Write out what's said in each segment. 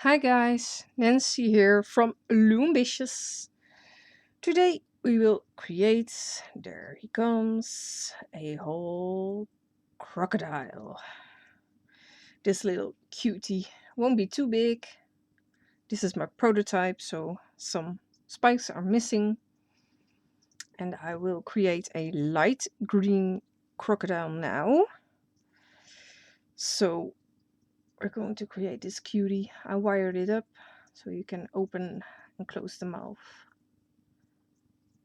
Hi guys, Nancy here from Loombicious. Today we will create, there he comes, a whole crocodile. This little cutie won't be too big. This is my prototype, so some spikes are missing. And I will create a light green crocodile now. So we're going to create this cutie. I wired it up so you can open and close the mouth.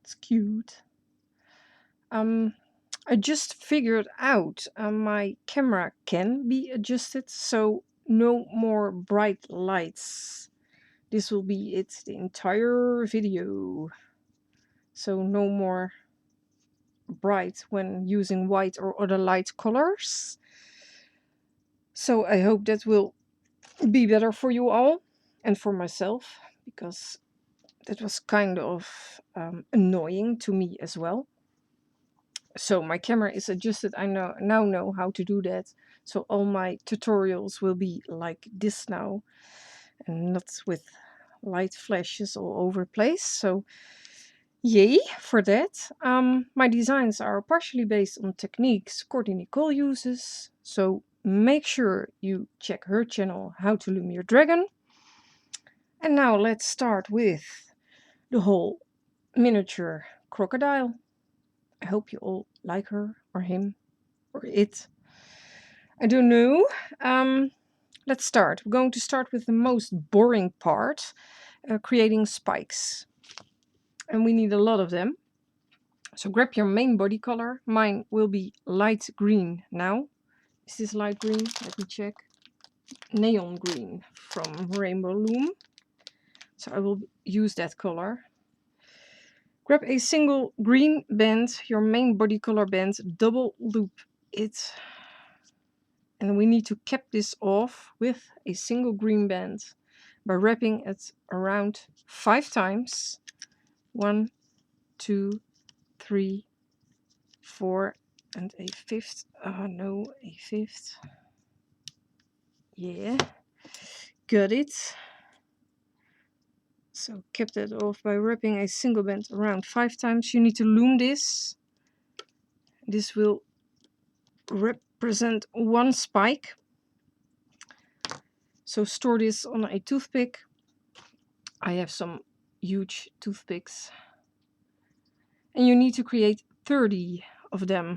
It's cute. I just figured out my camera can be adjusted, so no more bright lights. This will be it the entire video. So no more bright when using white or other light colors. So I hope that will be better for you all and for myself, because that was kind of annoying to me as well. So my camera is adjusted. I now know how to do that. So all my tutorials will be like this now, and not with light flashes all over the place. So yay for that. My designs are partially based on techniques Courtney Nicole uses. So make sure you check her channel, How to Loom Your Dragon. And now let's start with the whole miniature crocodile. I hope you all like her or him or it. I don't know. Let's start. We're going to start with the most boring part, creating spikes. And we need a lot of them. So grab your main body color. Mine will be light green now. Is this light green? Let me check. Neon green from Rainbow Loom. So I will use that color. Grab a single green band, your main body color band, double loop it. And we need to cap this off with a single green band by wrapping it around 5 times. 1, 2, 3, 4, and a fifth. Oh no, a fifth. Yeah, got it. So cap that off by wrapping a single band around 5 times. You need to loom this. This will represent one spike. So store this on a toothpick. I have some huge toothpicks. And you need to create 30 of them.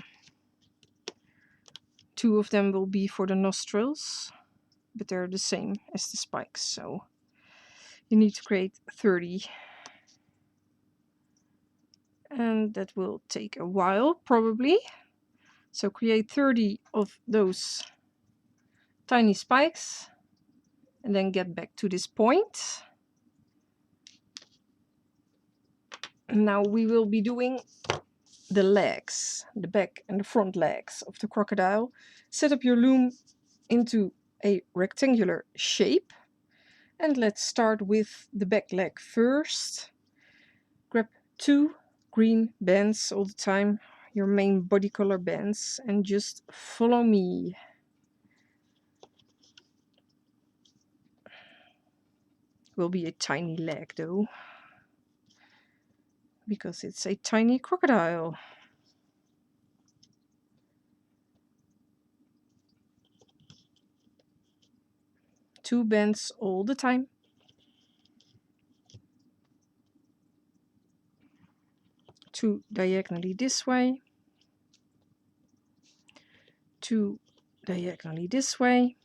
2 of them will be for the nostrils, but they're the same as the spikes, so you need to create 30. And that will take a while, probably. So create 30 of those tiny spikes, and then get back to this point. Now we will be doing the legs, the back and the front legs of the crocodile. Set up your loom into a rectangular shape, and let's start with the back leg first. Grab 2 green bands all the time, your main body color bands, and just follow me. Will be a tiny leg though, because it's a tiny crocodile. Two bands all the time. Two diagonally this way. Two diagonally this way.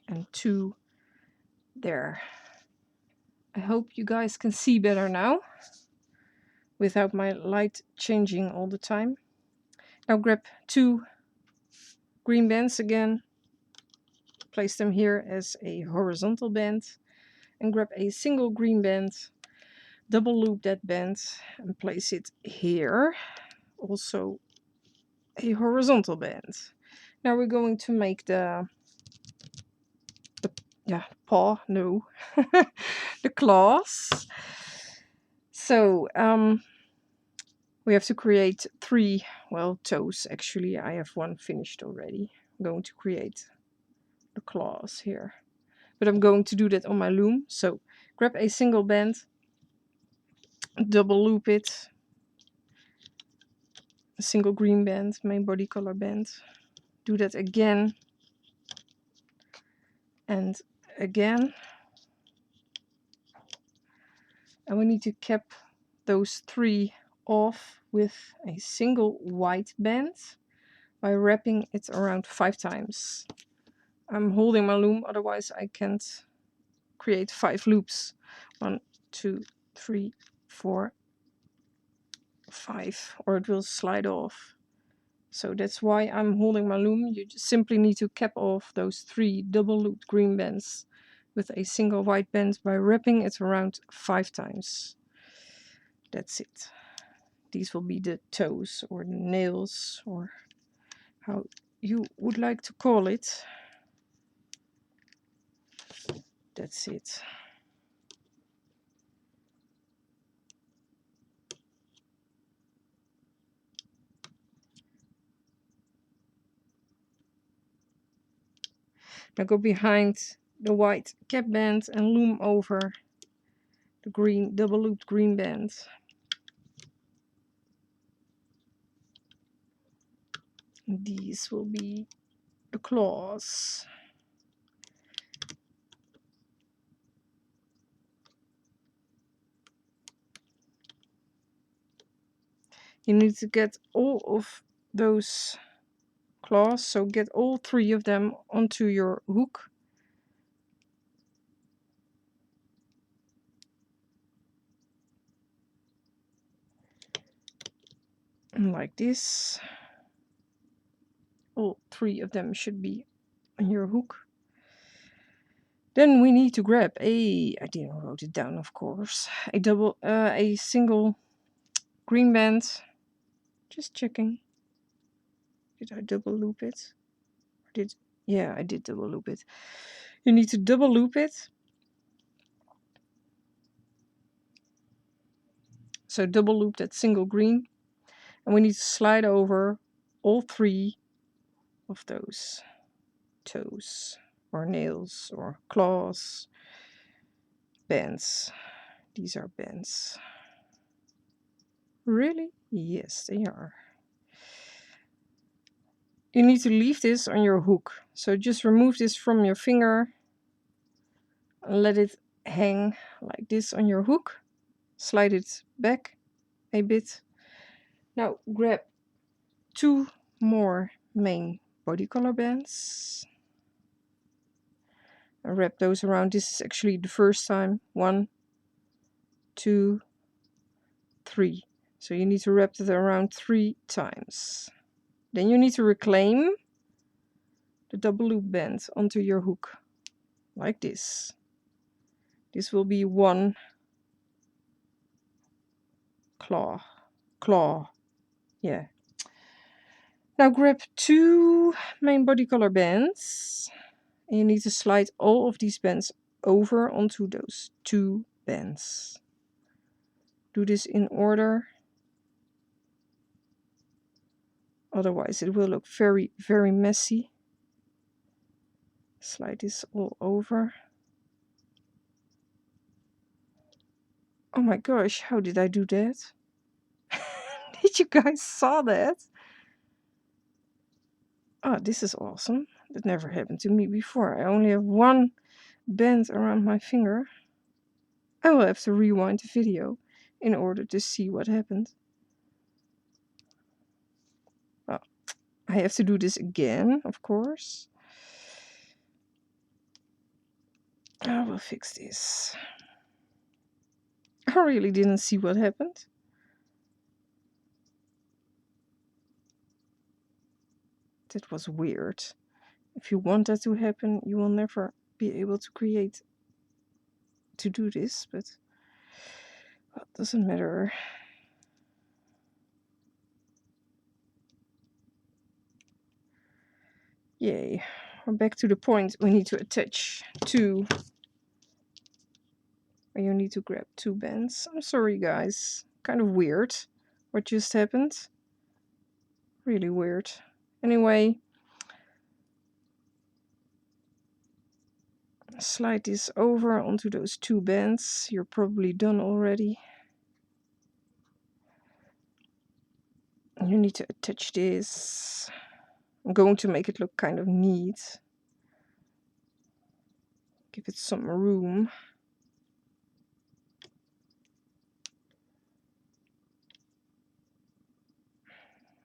And 2 there. I hope you guys can see better now without my light changing all the time. Now grab 2 green bands again, place them here as a horizontal band, and grab a single green band, double loop that band, and place it here, also a horizontal band. Now we're going to make the paw, no, the claws. So we have to create 3, well, toes actually. I have one finished already. I'm going to create the claws here. But I'm going to do that on my loom. So grab a single band, double loop it, a single green band, main body color band. Do that again and again. And we need to cap those 3 off with a single white band by wrapping it around 5 times. I'm holding my loom, otherwise I can't create 5 loops. 1, 2, 3, 4, 5, or it will slide off. So that's why I'm holding my loom. You just simply need to cap off those 3 double looped green bands with a single white band by wrapping it around 5 times. That's it. These will be the toes or the nails, or how you would like to call it. That's it. Now go behind the white cap band and loom over the green double looped green band. These will be the claws. You need to get all of those claws, so get all 3 of them onto your hook. And like this. All 3 of them should be on your hook. Then we need to grab I didn't wrote it down, of course, a single green band. Just checking. Did I double loop it? Yeah, I did double loop it. You need to double loop it. So double loop that single green. And we need to slide over all 3 of those toes or nails or claws. Bands. These are bands. Really? Yes, they are. You need to leave this on your hook. So just remove this from your finger. Let it hang like this on your hook. Slide it back a bit. Now grab 2 more main body color bands. And wrap those around. This is actually the first time. 1, 2, 3. So you need to wrap it around 3 times. Then you need to reclaim the double loop band onto your hook. Like this. This will be 1 claw. Yeah. Now grab 2 main body color bands. And you need to slide all of these bands over onto those 2 bands. Do this in order. Otherwise it will look very, very messy. Slide this all over. Oh my gosh, how did I do that? Did you guys saw that? Oh, this is awesome. That never happened to me before. I only have 1 band around my finger. I will have to rewind the video in order to see what happened. Oh, I have to do this again, of course. I will fix this. I really didn't see what happened. That was weird. If you want that to happen, you will never be able to do this, but well, it doesn't matter. Yay. We're back to the point we need to attach 2. And you need to grab 2 bands. I'm sorry guys. Kind of weird what just happened. Really weird. Anyway. Slide this over onto those two bands. You're probably done already. You need to attach this. I'm going to make it look kind of neat. Give it some room.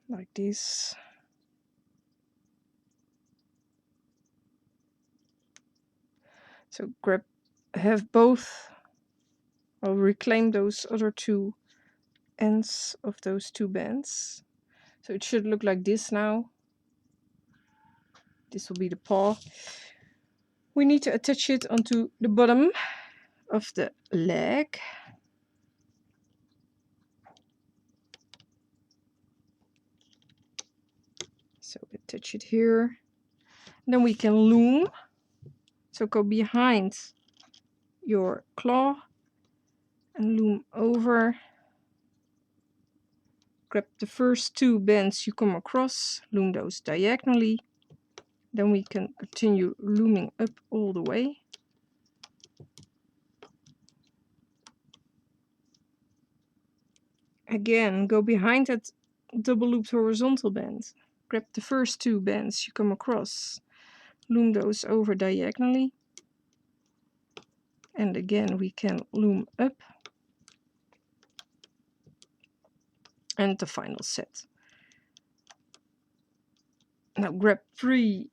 Like this. So have both. I'll reclaim those other two ends of those two bands. So it should look like this now. This will be the paw. We need to attach it onto the bottom of the leg. So attach it here. Then we can loom. So go behind your claw and loom over. Grab the first two bands you come across, loom those diagonally. Then we can continue looming up all the way. Again, go behind that double looped horizontal band. Grab the first two bands you come across, loom those over diagonally. And again, we can loom up. And the final set. Now grab 3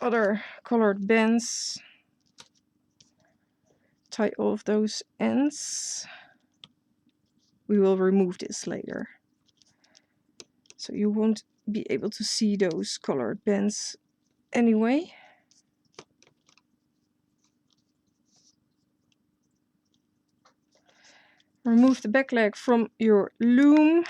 other colored bands. Tie all of those ends. We will remove this later. So you won't be able to see those colored bands anyway. Remove the back leg from your loom.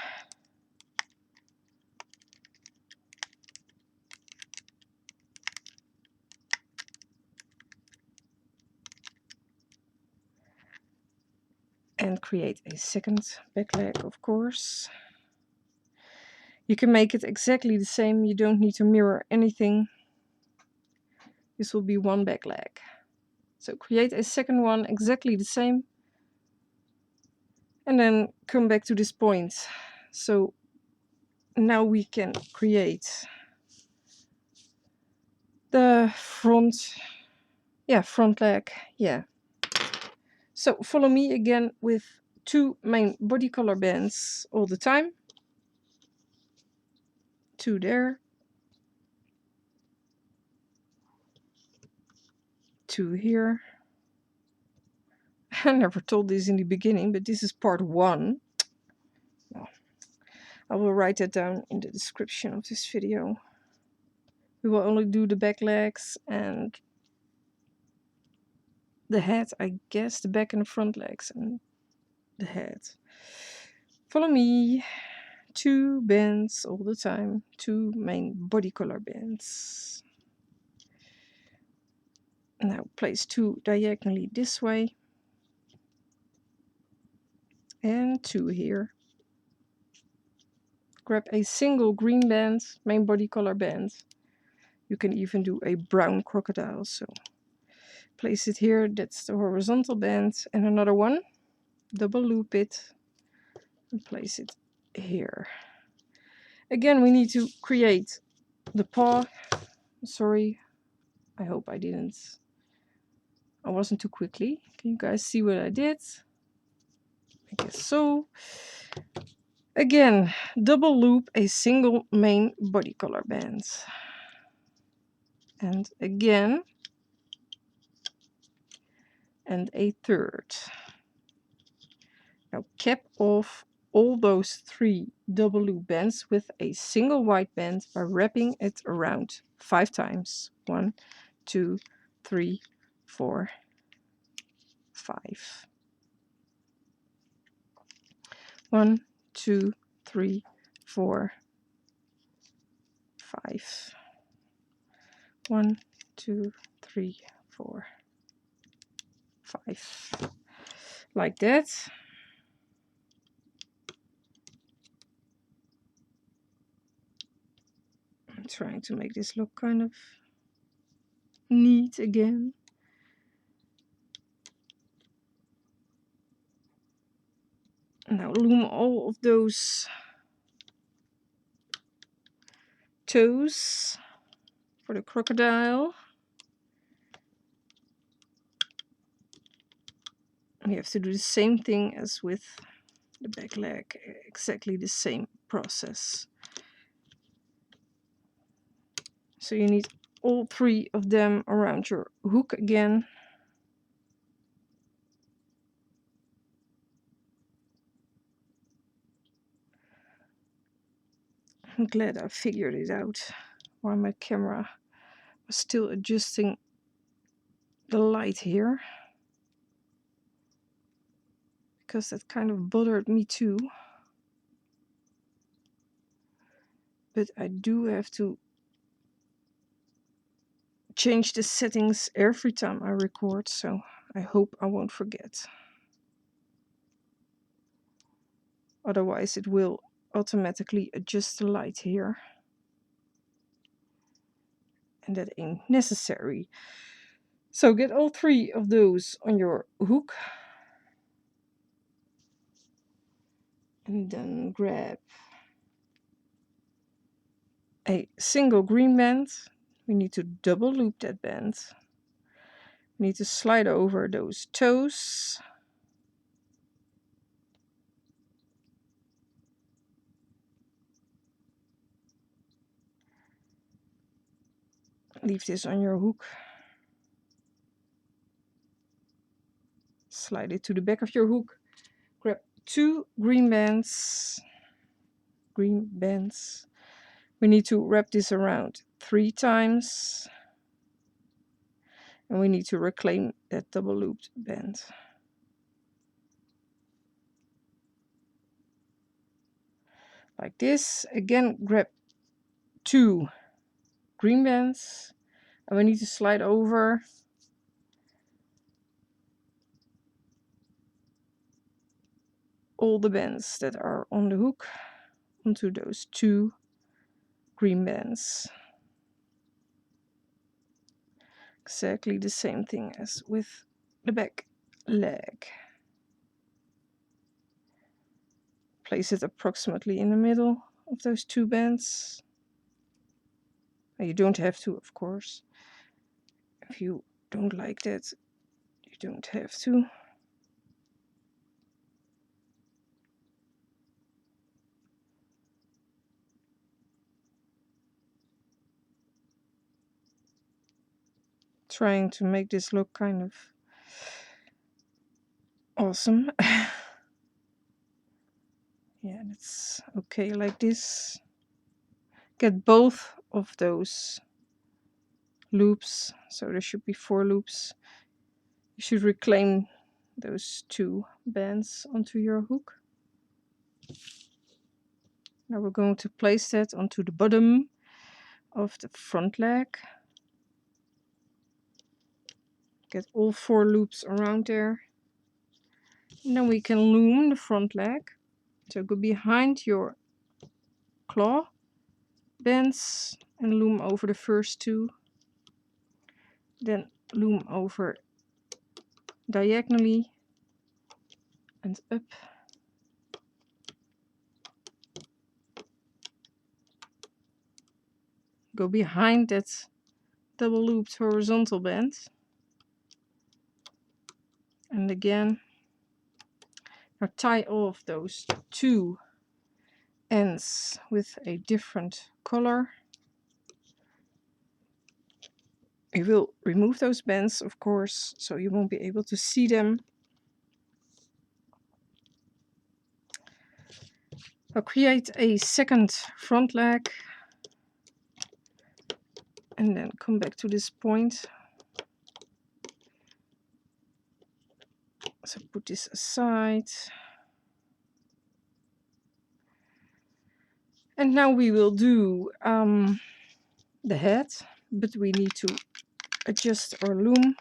And create a second back leg, of course. You can make it exactly the same. You don't need to mirror anything. This will be one back leg. So create a second one exactly the same. And then come back to this point. So now we can create the front leg. Yeah. So follow me again with 2 main body color bands all the time. 2 there. 2 here. I never told this in the beginning, but this is part 1. Well, I will write that down in the description of this video. We will only do the back legs and the head, I guess, the back and the front legs and the head. Follow me. 2 bands all the time. 2 main body color bands. Now place 2 diagonally this way. And 2 here. Grab a single green band, main body color band. You can even do a brown crocodile. So place it here, that's the horizontal band. And another one. Double loop it. And place it here. Again, we need to create the paw. Sorry, I hope I wasn't too quickly. Can you guys see what I did? I guess so. Again, double loop a single main body color band. And again, and a third. Now cap off all those 3 double loop bands with a single white band by wrapping it around 5 times. 1, 2, 3, 4, 5. 1, 2, 3, 4, 5. 1, 2, 3, 4, 5. Like that. I'm trying to make this look kind of neat again. Now loom all of those toes for the crocodile. We have to do the same thing as with the back leg, exactly the same process. So you need all 3 of them around your hook again. I'm glad I figured it out while my camera was still adjusting the light here, because that kind of bothered me too. But I do have to change the settings every time I record, so I hope I won't forget. Otherwise it will automatically adjust the light here, and that ain't necessary. So get all 3 of those on your hook, and then grab a single green band. We need to double loop that band. We need to slide over those toes. Leave this on your hook. Slide it to the back of your hook. Grab 2 green bands. We need to wrap this around 3 times. And we need to reclaim that double looped band. Like this. Again, grab 2 green bands. And we need to slide over all the bands that are on the hook onto those 2 green bands. Exactly the same thing as with the back leg. Place it approximately in the middle of those 2 bands. You don't have to, of course. If you don't like that, you don't have to. Trying to make this look kind of awesome. Yeah, that's okay like this. Get both of those loops, so there should be 4 loops. You should reclaim those 2 bands onto your hook. Now we're going to place that onto the bottom of the front leg. Get all 4 loops around there. And then we can loom the front leg. So go behind your claw bands and loom over the first 2. Then loom over diagonally and up. Go behind that double looped horizontal band. And again, now tie all of those 2 ends with a different color. You will remove those bands, of course, so you won't be able to see them. I'll create a second front leg and then come back to this point. So put this aside. And now we will do the head, but we need to adjust our loom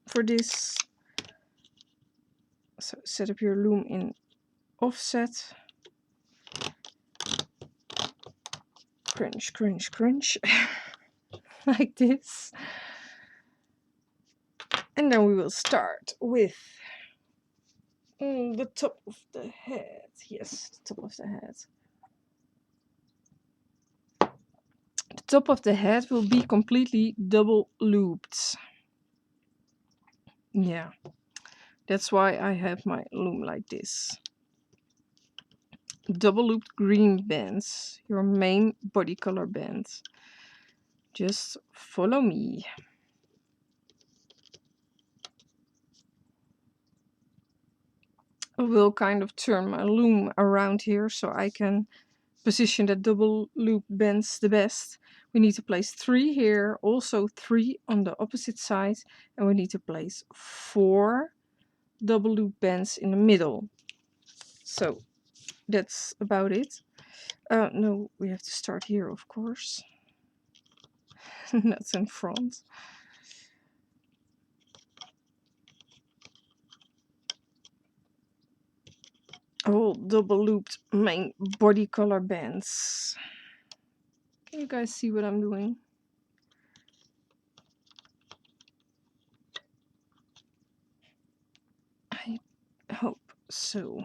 for this. So set up your loom in offset. Crunch, crunch, crunch. Like this. And then we will start with The top of the head. Yes, the top of the head. The top of the head will be completely double looped. Yeah, that's why I have my loom like this. Double looped green bands, your main body color band. Just follow me. I will kind of turn my loom around here so I can position the double loop bands the best. We need to place 3 here, also 3 on the opposite side, and we need to place 4 double loop bands in the middle. So that's about it. No, we have to start here, of course. That's in front. All double looped main body color bands. Can you guys see what I'm doing? I hope so.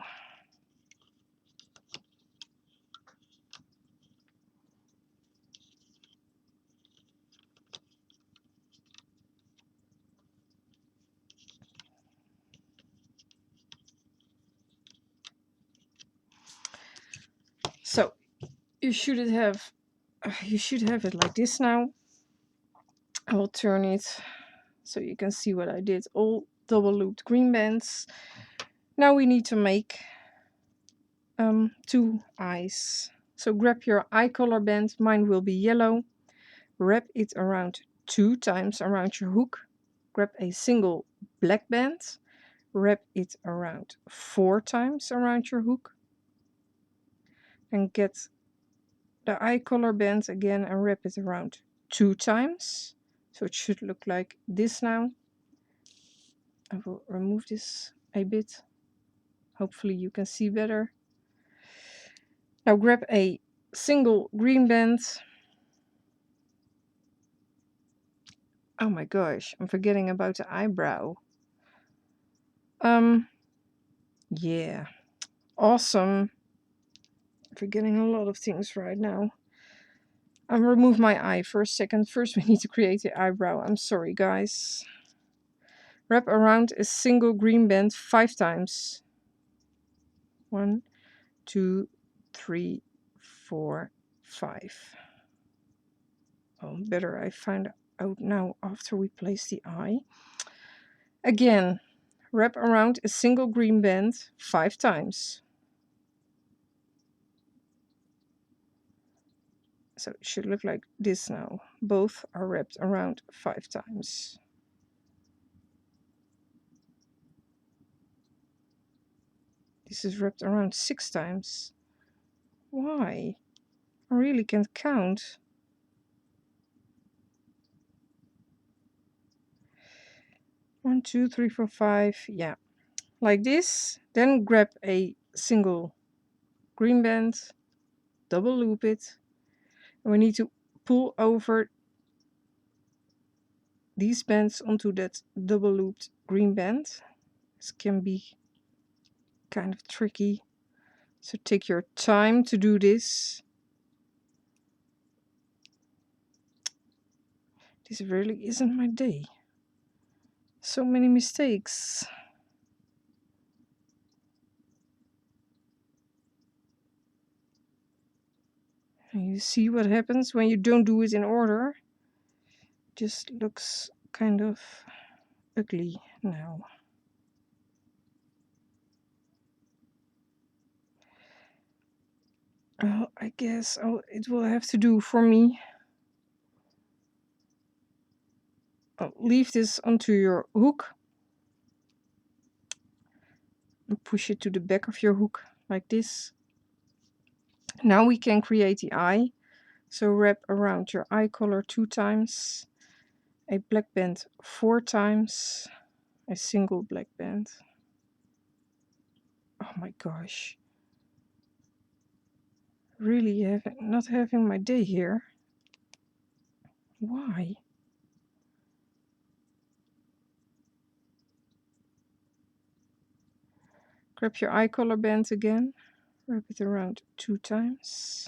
So you should have it like this now. I will turn it so you can see what I did. All double looped green bands. Now we need to make 2 eyes. So grab your eye color band. Mine will be yellow. Wrap it around 2 times around your hook. Grab a single black band. Wrap it around 4 times around your hook. And get the eye color band again and wrap it around 2 times. So it should look like this now. I will remove this a bit. Hopefully you can see better. Now grab a single green band. Oh my gosh, I'm forgetting about the eyebrow. Yeah, awesome. Forgetting a lot of things right now. I'll remove my eye for a second. First we need to create the eyebrow. I'm sorry guys. Wrap around a single green band 5 times. 1, 2, 3, 4, 5. Oh, better I find out now after we place the eye. Again, wrap around a single green band 5 times. So it should look like this now. Both are wrapped around 5 times. This is wrapped around 6 times. Why? I really can't count. One, two, three, four, five. Yeah, like this. Then grab a single green band, double loop it, and we need to pull over these bands onto that double looped green band. This can be kind of tricky, so take your time to do this. This really isn't my day. So many mistakes. And you see what happens when you don't do it in order. Just looks kind of ugly now. Well, I guess it will have to do for me. I'll leave this onto your hook and push it to the back of your hook like this. Now we can create the eye. So wrap around your eye color 2 times, a black band 4 times, a single black band. Oh my gosh. Really not having my day here. Why? Grab your eye color band again, wrap it around 2 times.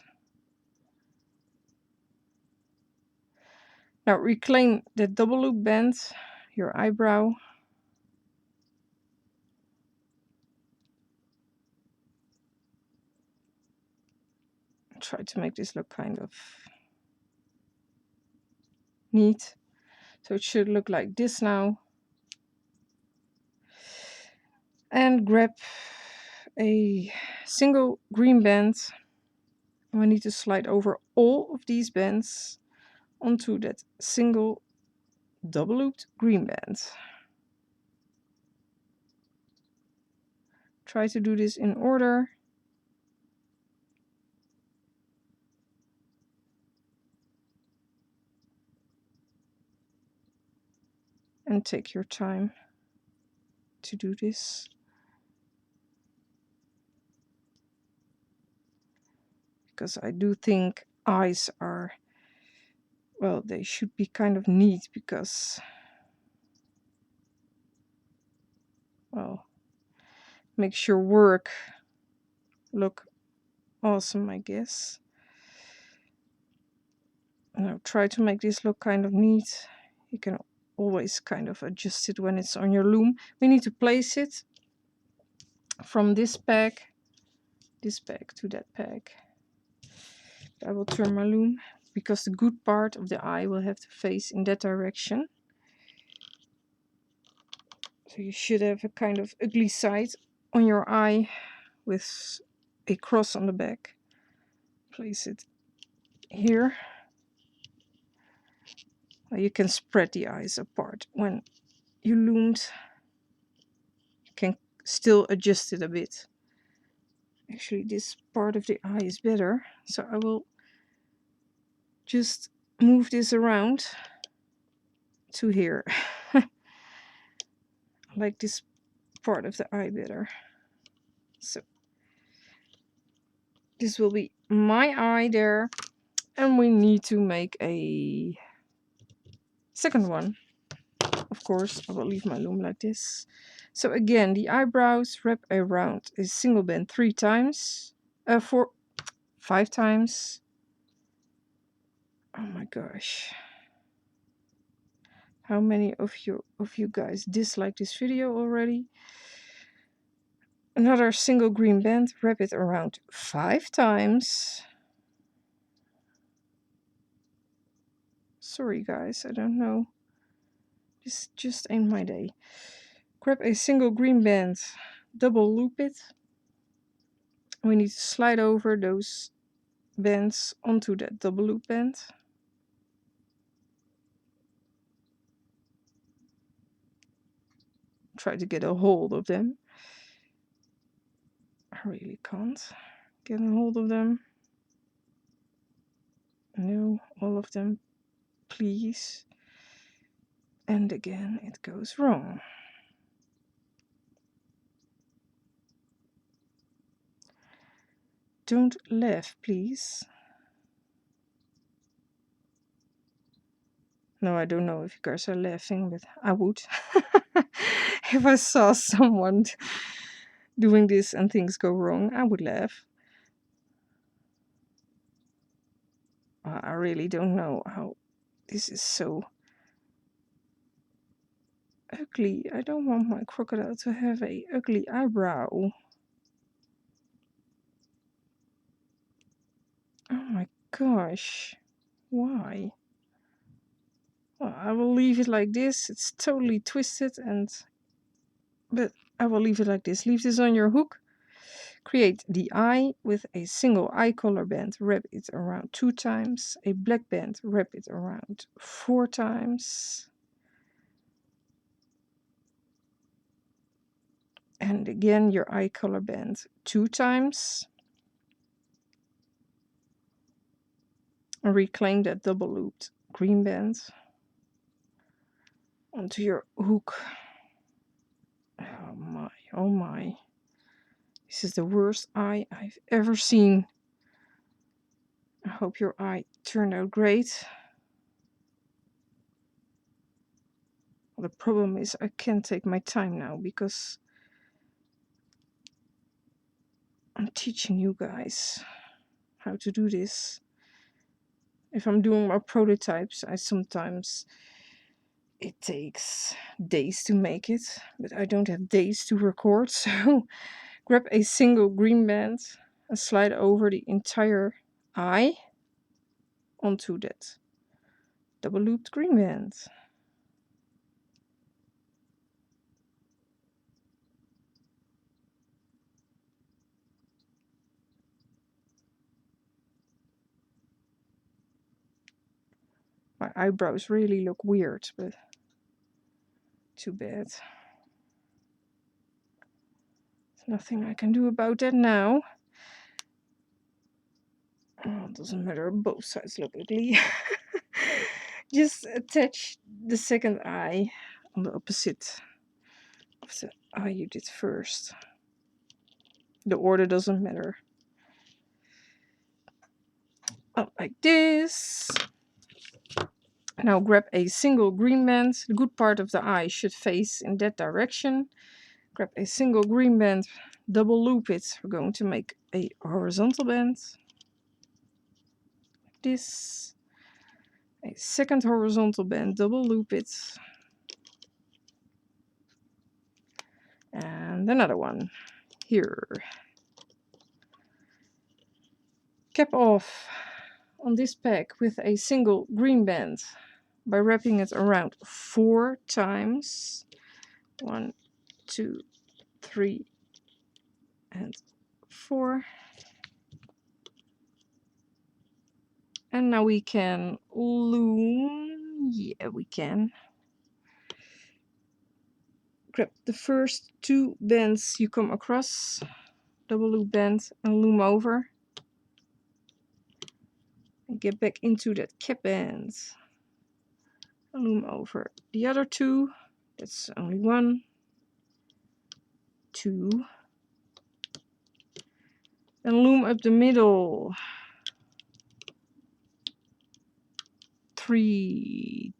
Now reclaim the double loop band, your eyebrow. Try to make this look kind of neat. So it should look like this now. And grab a single green band. We need to slide over all of these bands onto that single double looped green band. Try to do this in order. And take your time to do this. Because I do think eyes are, well, they should be kind of neat because, well, makes your work look awesome, I guess. Now try to make this look kind of neat. You can always kind of adjust it when it's on your loom. We need to place it from this peg to that peg. I will turn my loom because the good part of the eye will have to face in that direction. So you should have a kind of ugly side on your eye with a cross on the back. Place it here. You can spread the eyes apart when you loomed. You can still adjust it a bit. Actually, this part of the eye is better, so I will just move this around to here. I like this part of the eye better. So this will be my eye there, and we need to make a second one. Of course, I will leave my loom like this. So again, the eyebrows wrap around a single band 3 times, 5 times. Oh my gosh. How many of you guys dislike this video already? Another single green band, wrap it around 5 times. Sorry guys, I don't know. This just ain't my day. Grab a single green band, double loop it. We need to slide over those bands onto that double loop band. Try to get a hold of them. I really can't get a hold of them. No, all of them, please. And again, it goes wrong. Don't laugh, please. No, I don't know if you guys are laughing, but I would. If I saw someone doing this and things go wrong, I would laugh. I really don't know how this is so ugly. I don't want my crocodile to have a ugly eyebrow. Oh my gosh. Why? Well, I will leave it like this. It's totally twisted, but I will leave it like this. Leave this on your hook. Create the eye with a single eye color band. Wrap it around 2 times. A black band. Wrap it around 4 times. And again your eye color band 2 times. And reclaim that double looped green band onto your hook. Oh my, oh my. This is the worst eye I've ever seen. I hope your eye turned out great. The problem is I can't take my time now because I'm teaching you guys how to do this. If I'm doing my prototypes, it takes days to make it, but I don't have days to record, so grab a single green band and slide over the entire eye onto that double looped green band. My eyebrows really look weird, but too bad. There's nothing I can do about that now. Oh, it doesn't matter, both sides look ugly. Just attach the second eye on the opposite of the eye you did first. The order doesn't matter. Up like this. Now grab a single green band. The good part of the eye should face in that direction. Grab a single green band, double loop it. We're going to make a horizontal band. Like this. A second horizontal band, double loop it. And another one here. Cap off on this pack with a single green band by wrapping it around 4 times. 1, 2, 3, and 4. And now we can loom. Yeah, we can. Grab the first 2 bands you come across, double loop band, and loom over. And get back into that cap band. And loom over the other 2. That's only 1, 2. And loom up the middle 3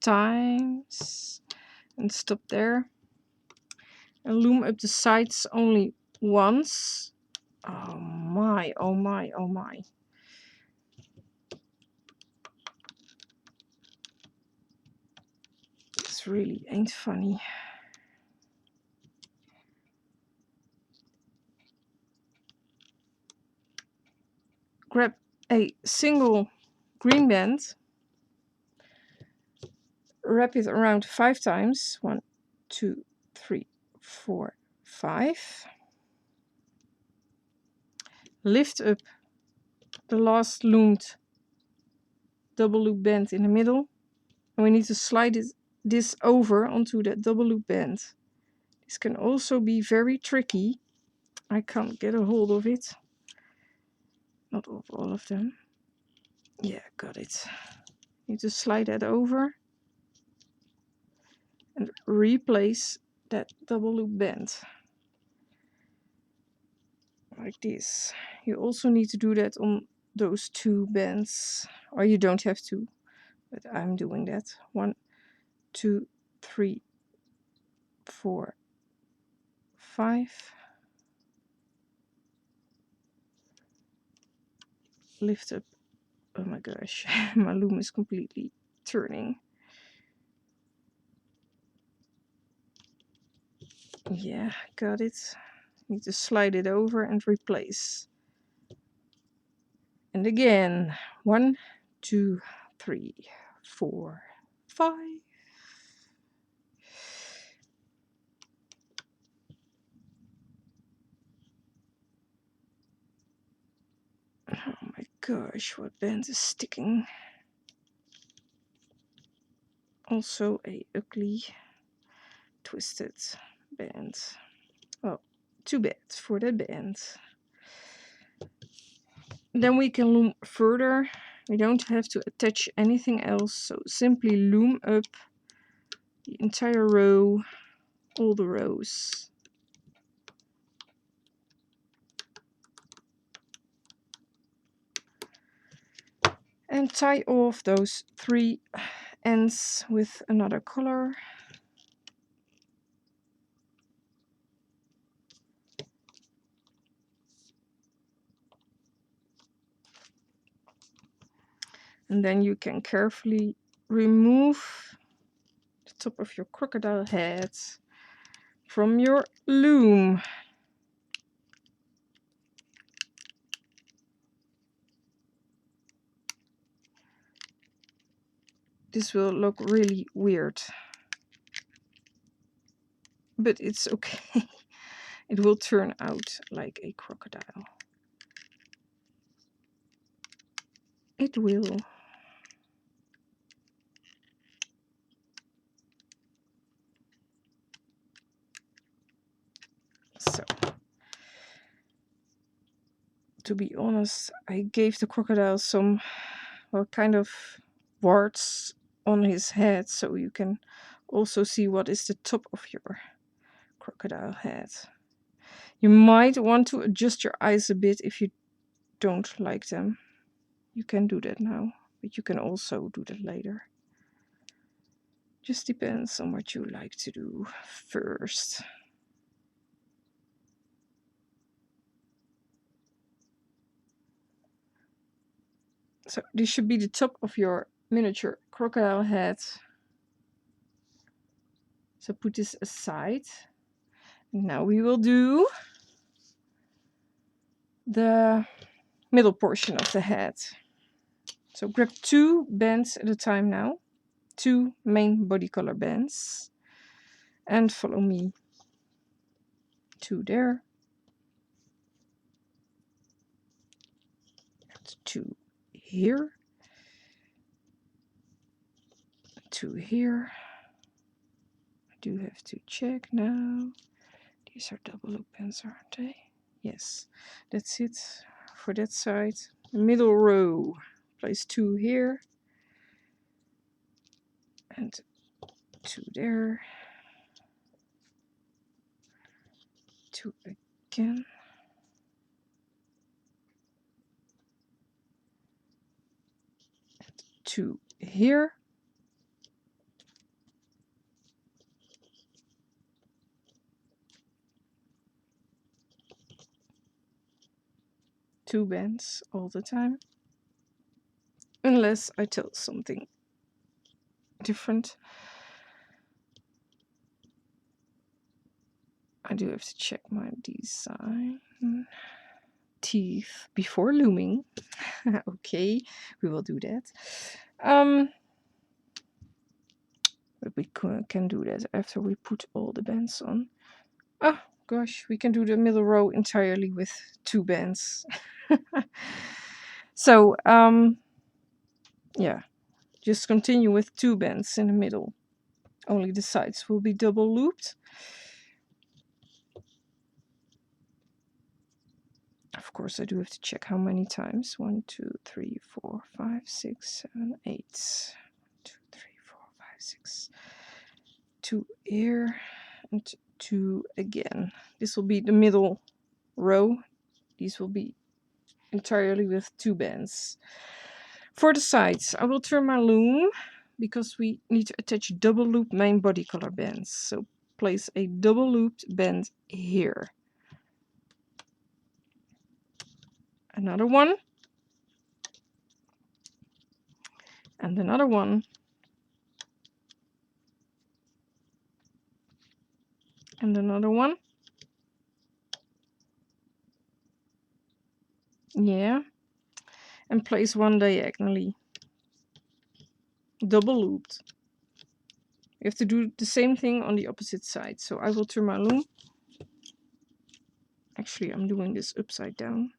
times. And stop there. And loom up the sides only once. Oh my, oh my, oh my. This really ain't funny. Grab a single green band, wrap it around 5 times. 1, 2, 3, 4, 5. Lift up the last loomed double loop band in the middle, and we need to slide this over onto that double loop band. This can also be very tricky. I can't get a hold of it. Not of all of them. Yeah, got it. Need to slide that over and replace that double loop band. Like this. You also need to do that on those 2 bands. Or you don't have to, but I'm doing that. 1, 2, 3, 4, 5. Lift up. Oh my gosh, my loom is completely turning. Yeah, got it. Need to slide it over and replace. And again, 1, 2, 3, 4, 5. Oh my gosh, what band is sticking? Also a ugly twisted band. Oh, too bad for that band. Then we can loom further. We don't have to attach anything else, so simply loom up the entire row, all the rows. And tie off those 3 ends with another color. And then you can carefully remove the top of your crocodile head from your loom. This will look really weird, but it's okay. It will turn out like a crocodile. It will. So, to be honest, I gave the crocodile some, well, kind of warts on his head, so you can also see what is the top of your crocodile head. You might want to adjust your eyes a bit if you don't like them. You can do that now, but you can also do that later. Just depends on what you like to do first. So this should be the top of your miniature crocodile head. So put this aside. Now we will do the middle portion of the head. So grab 2 bands at a time now. 2 main body color bands. And follow me. 2 there. And 2 here. 2 here. I do have to check now. These are double loop bands, aren't they? Yes, that's it for that side. Middle row. Place 2 here. And 2 there. 2 again. And 2 here. Two bands all the time. Unless I tell something different. I do have to check my design. Teeth before looming. Okay, we will do that. But we can do that after we put all the bands on. Oh gosh, we can do the middle row entirely with 2 bands. So yeah, just continue with 2 bands in the middle. Only the sides will be double looped. Of course, I do have to check how many times. 1, 2, 3, 4, 5, 6, 7, 8. 1, 2, 3, 4, 5, 6. 2 here and 2 again. This will be the middle row. These will be entirely with 2 bands. For the sides, I will turn my loom because we need to attach double loop main body color bands. So place a double looped band here. Another one. And another one. And another one. Yeah. And place one diagonally. Double looped. You have to do the same thing on the opposite side. So I will turn my loom. Actually, I'm doing this upside down.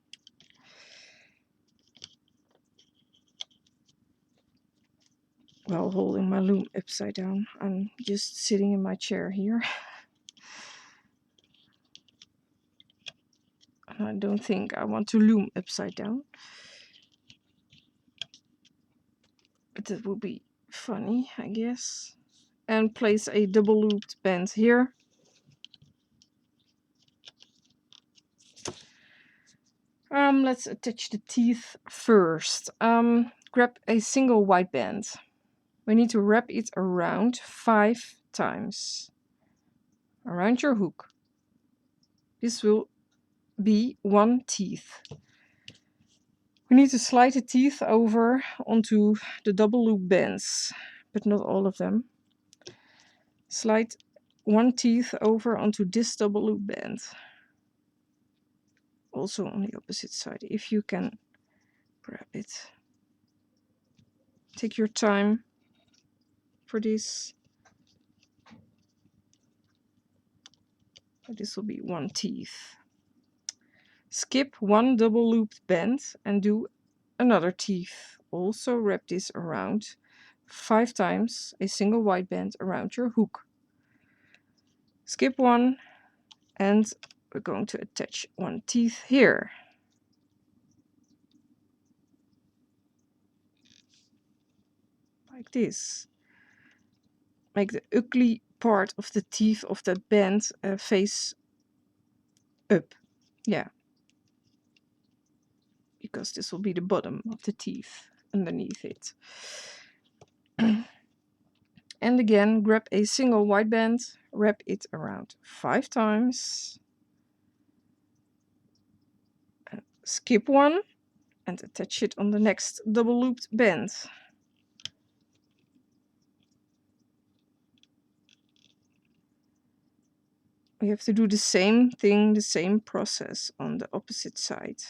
While holding my loom upside down. I'm just sitting in my chair here. And I don't think I want to loom upside down. But that would be funny, I guess. And place a double looped band here. Let's attach the teeth first. Grab a single white band. We need to wrap it around 5 times. Around your hook. This will be 1 teeth. We need to slide the teeth over onto the double loop bands, but not all of them. Slide one teeth over onto this double loop band. Also on the opposite side, if you can grab it. Take your time for this. This will be one teeth. Skip one double looped band and do another teeth. Also wrap this around 5 times, a single white band around your hook. Skip one, and we're going to attach one teeth here. Like this. Make the ugly part of the teeth of that band face up. Yeah. Because this will be the bottom of the teeth underneath it. And again, grab a single white band, wrap it around 5 times. Skip one and attach it on the next double looped band. We have to do the same thing, the same process on the opposite side.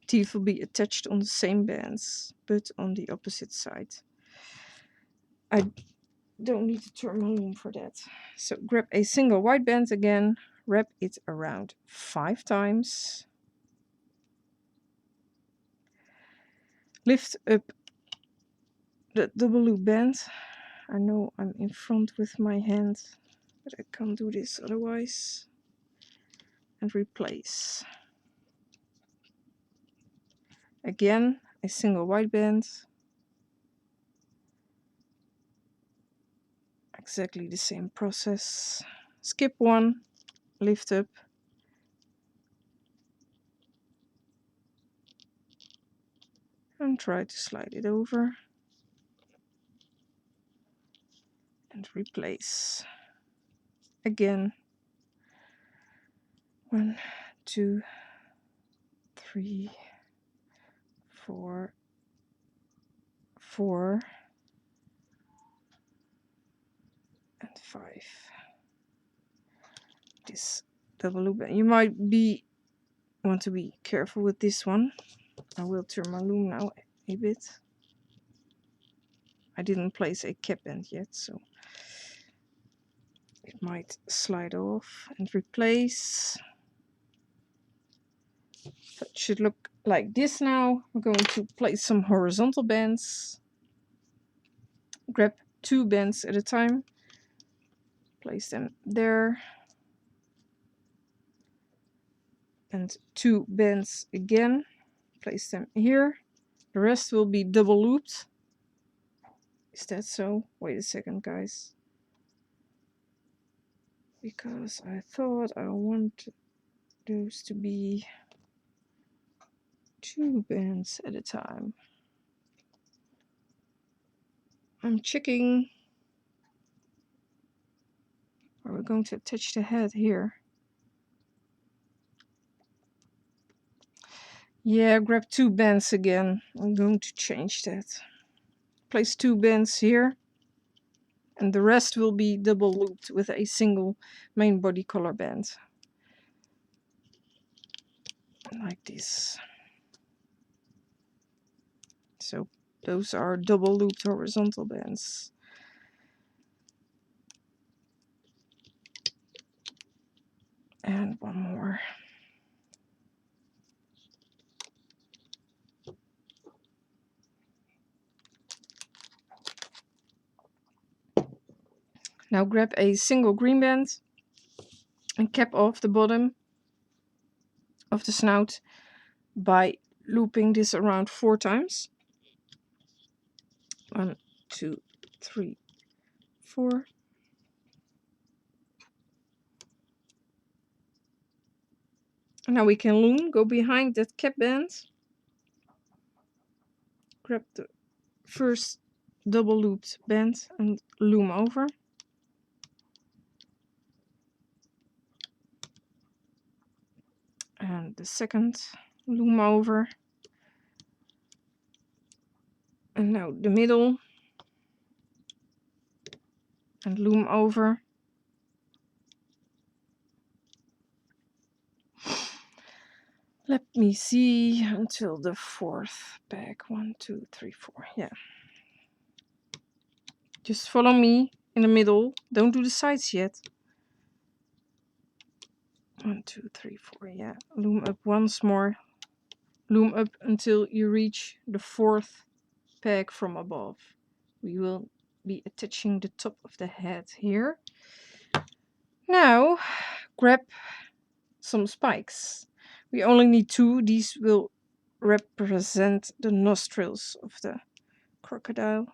Teeth will be attached on the same bands, but on the opposite side. I don't need to turn my loom for that. So grab a single white band again, wrap it around 5 times. Lift up the double loop band. I know I'm in front with my hand, but I can't do this otherwise. And replace. Again, a single white band. Exactly the same process. Skip one, lift up. And try to slide it over. And replace. Again. 1, 2, 3, 4, 4, and 5. This double loop. You might want to be careful with this one. I will turn my loom now a bit. I didn't place a cap band yet, so it might slide off and replace. So it should look like this now. We're going to place some horizontal bands. Grab 2 bands at a time. Place them there. And 2 bands again. Place them here. The rest will be double looped. Is that so? Wait a second, guys. Because I thought I wanted those to be 2 bands at a time. I'm checking. We're going to attach the head here. Yeah, grab 2 bands again. I'm going to change that. Place 2 bands here. And the rest will be double looped with a single main body color band. Like this. So those are double looped horizontal bands. And one more. Now grab a single green band and cap off the bottom of the snout by looping this around 4 times. 1, 2, 3, 4. And now we can loom, go behind that cap band, grab the first double looped band and loom over. And the second loom over. And now the middle. And loom over. Let me see until the fourth peg. 1, 2, 3, 4. Yeah. Just follow me in the middle. Don't do the sides yet. 1, 2, 3, 4. Yeah. Loom up once more. Loom up until you reach the fourth peg from above. We will be attaching the top of the head here. Now grab some spikes. We only need 2. These will represent the nostrils of the crocodile.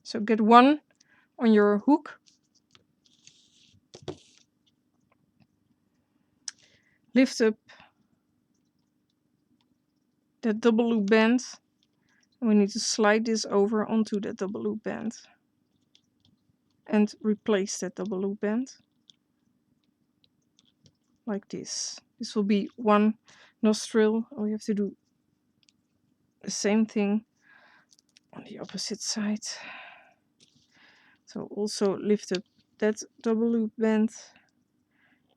So get 1 on your hook. Lift up that double loop band. And we need to slide this over onto that double loop band. And replace that double loop band. Like this. This will be 1 nostril. And we have to do the same thing on the opposite side. So also lift up that double loop band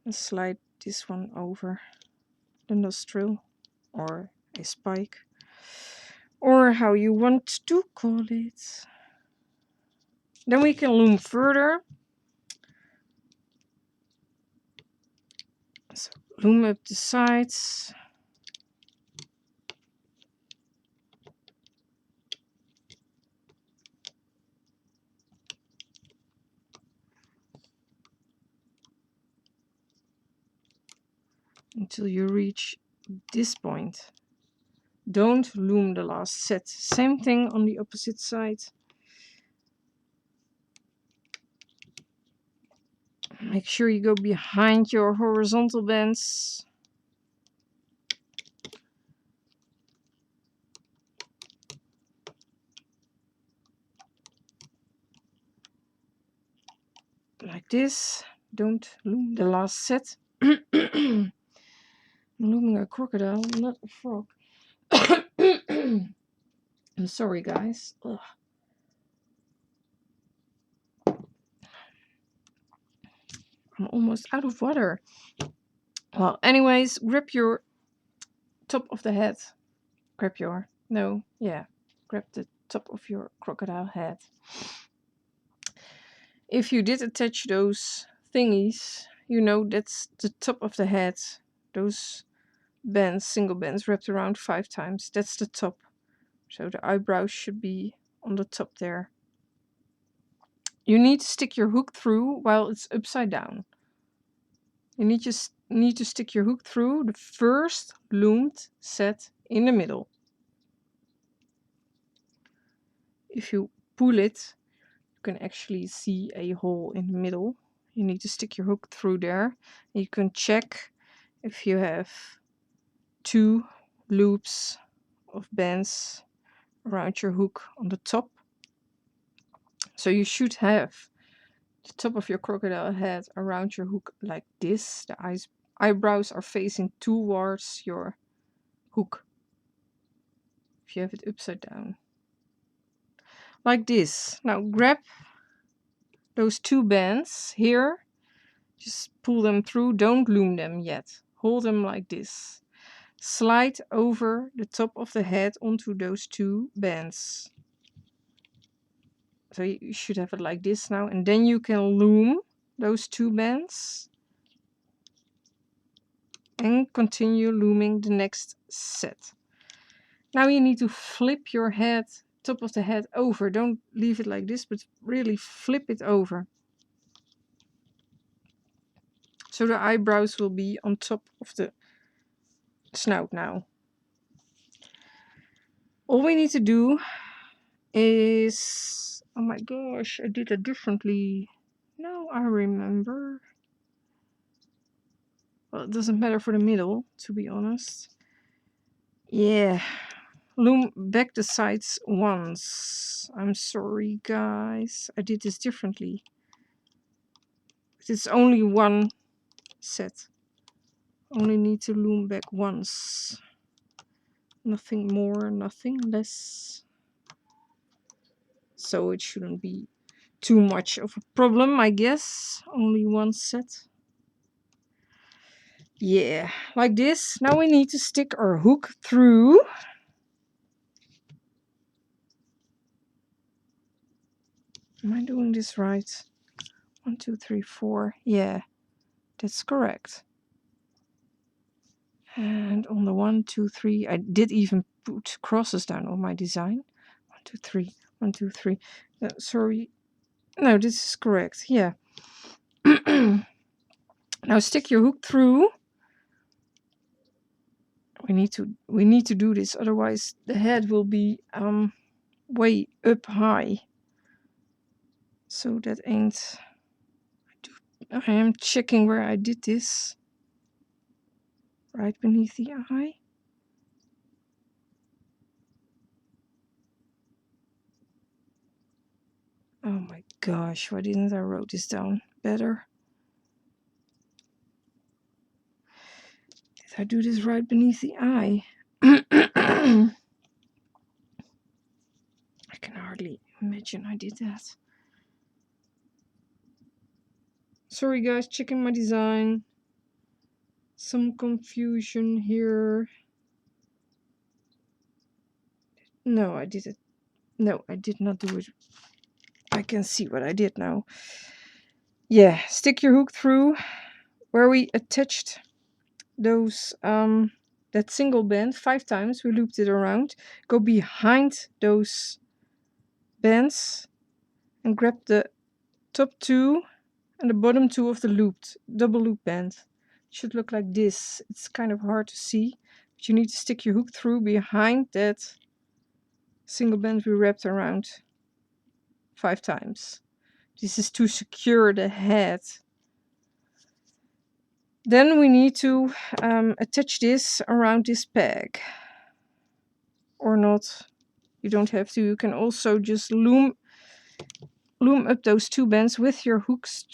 and slide this one over the nostril or a spike, or how you want to call it. Then we can loom further. So loom up the sides. Until you reach this point. Don't loom the last set. Same thing on the opposite side. Make sure you go behind your horizontal bands. Like this. Don't loom the last set. I'm looming a crocodile, not a frog. I'm sorry, guys. Ugh. I'm almost out of water. Well, anyways, grab your top of the head. Grab the top of your crocodile head. If you did attach those thingies, you know that's the top of the head. Those bands, single bands wrapped around 5 times. That's the top. So the eyebrows should be on the top there. You need to stick your hook through while it's upside down. You need to stick your hook through the first loomed set in the middle. If you pull it, you can actually see a hole in the middle. You need to stick your hook through there. You can check if you have 2 loops of bands around your hook on the top. So you should have the top of your crocodile head around your hook like this. The eyebrows are facing towards your hook. If you have it upside down. Like this. Now grab those 2 bands here. Just pull them through. Don't loom them yet. Hold them like this. Slide over the top of the head onto those 2 bands. So you should have it like this now. And then you can loom those 2 bands. And continue looming the next set. Now you need to flip your head, top of the head over. Don't leave it like this, but really flip it over. So the eyebrows will be on top of the snout now. All we need to do is... Oh my gosh, I did it differently. Now I remember. Well, it doesn't matter for the middle, to be honest. Yeah. Loom back the sides once. I'm sorry, guys. I did this differently. It's only 1 set Only need to loom back once. Nothing more, nothing less. So it shouldn't be too much of a problem, I guess. Only one set. Yeah, like this. Now we need to stick our hook through. Am I doing this right? 1, 2, 3, 4. Yeah, that's correct. And on the 1, 2, 3, I did even put crosses down on my design. 1, 2, 3, 1, 2, 3. Sorry. No, this is correct. Yeah. Now stick your hook through. We need to do this, otherwise the head will be way up high. So that ain't. I am checking where I did this. Right beneath the eye. Oh my gosh, why didn't I write this down better? Did I do this right beneath the eye? I can hardly imagine I did that. Sorry guys, checking my design. Some confusion here. No, I did it. No, I did not do it. I can see what I did now. Yeah, stick your hook through where we attached those that single band 5 times. We looped it around. Go behind those bands and grab the top 2 and the bottom 2 of the looped double loop band. It should look like this. It's kind of hard to see, but you need to stick your hook through behind that single band we wrapped around 5 times. This is to secure the head. Then we need to attach this around this peg. Or not. You don't have to. You can also just loom up those 2 bands with your hooks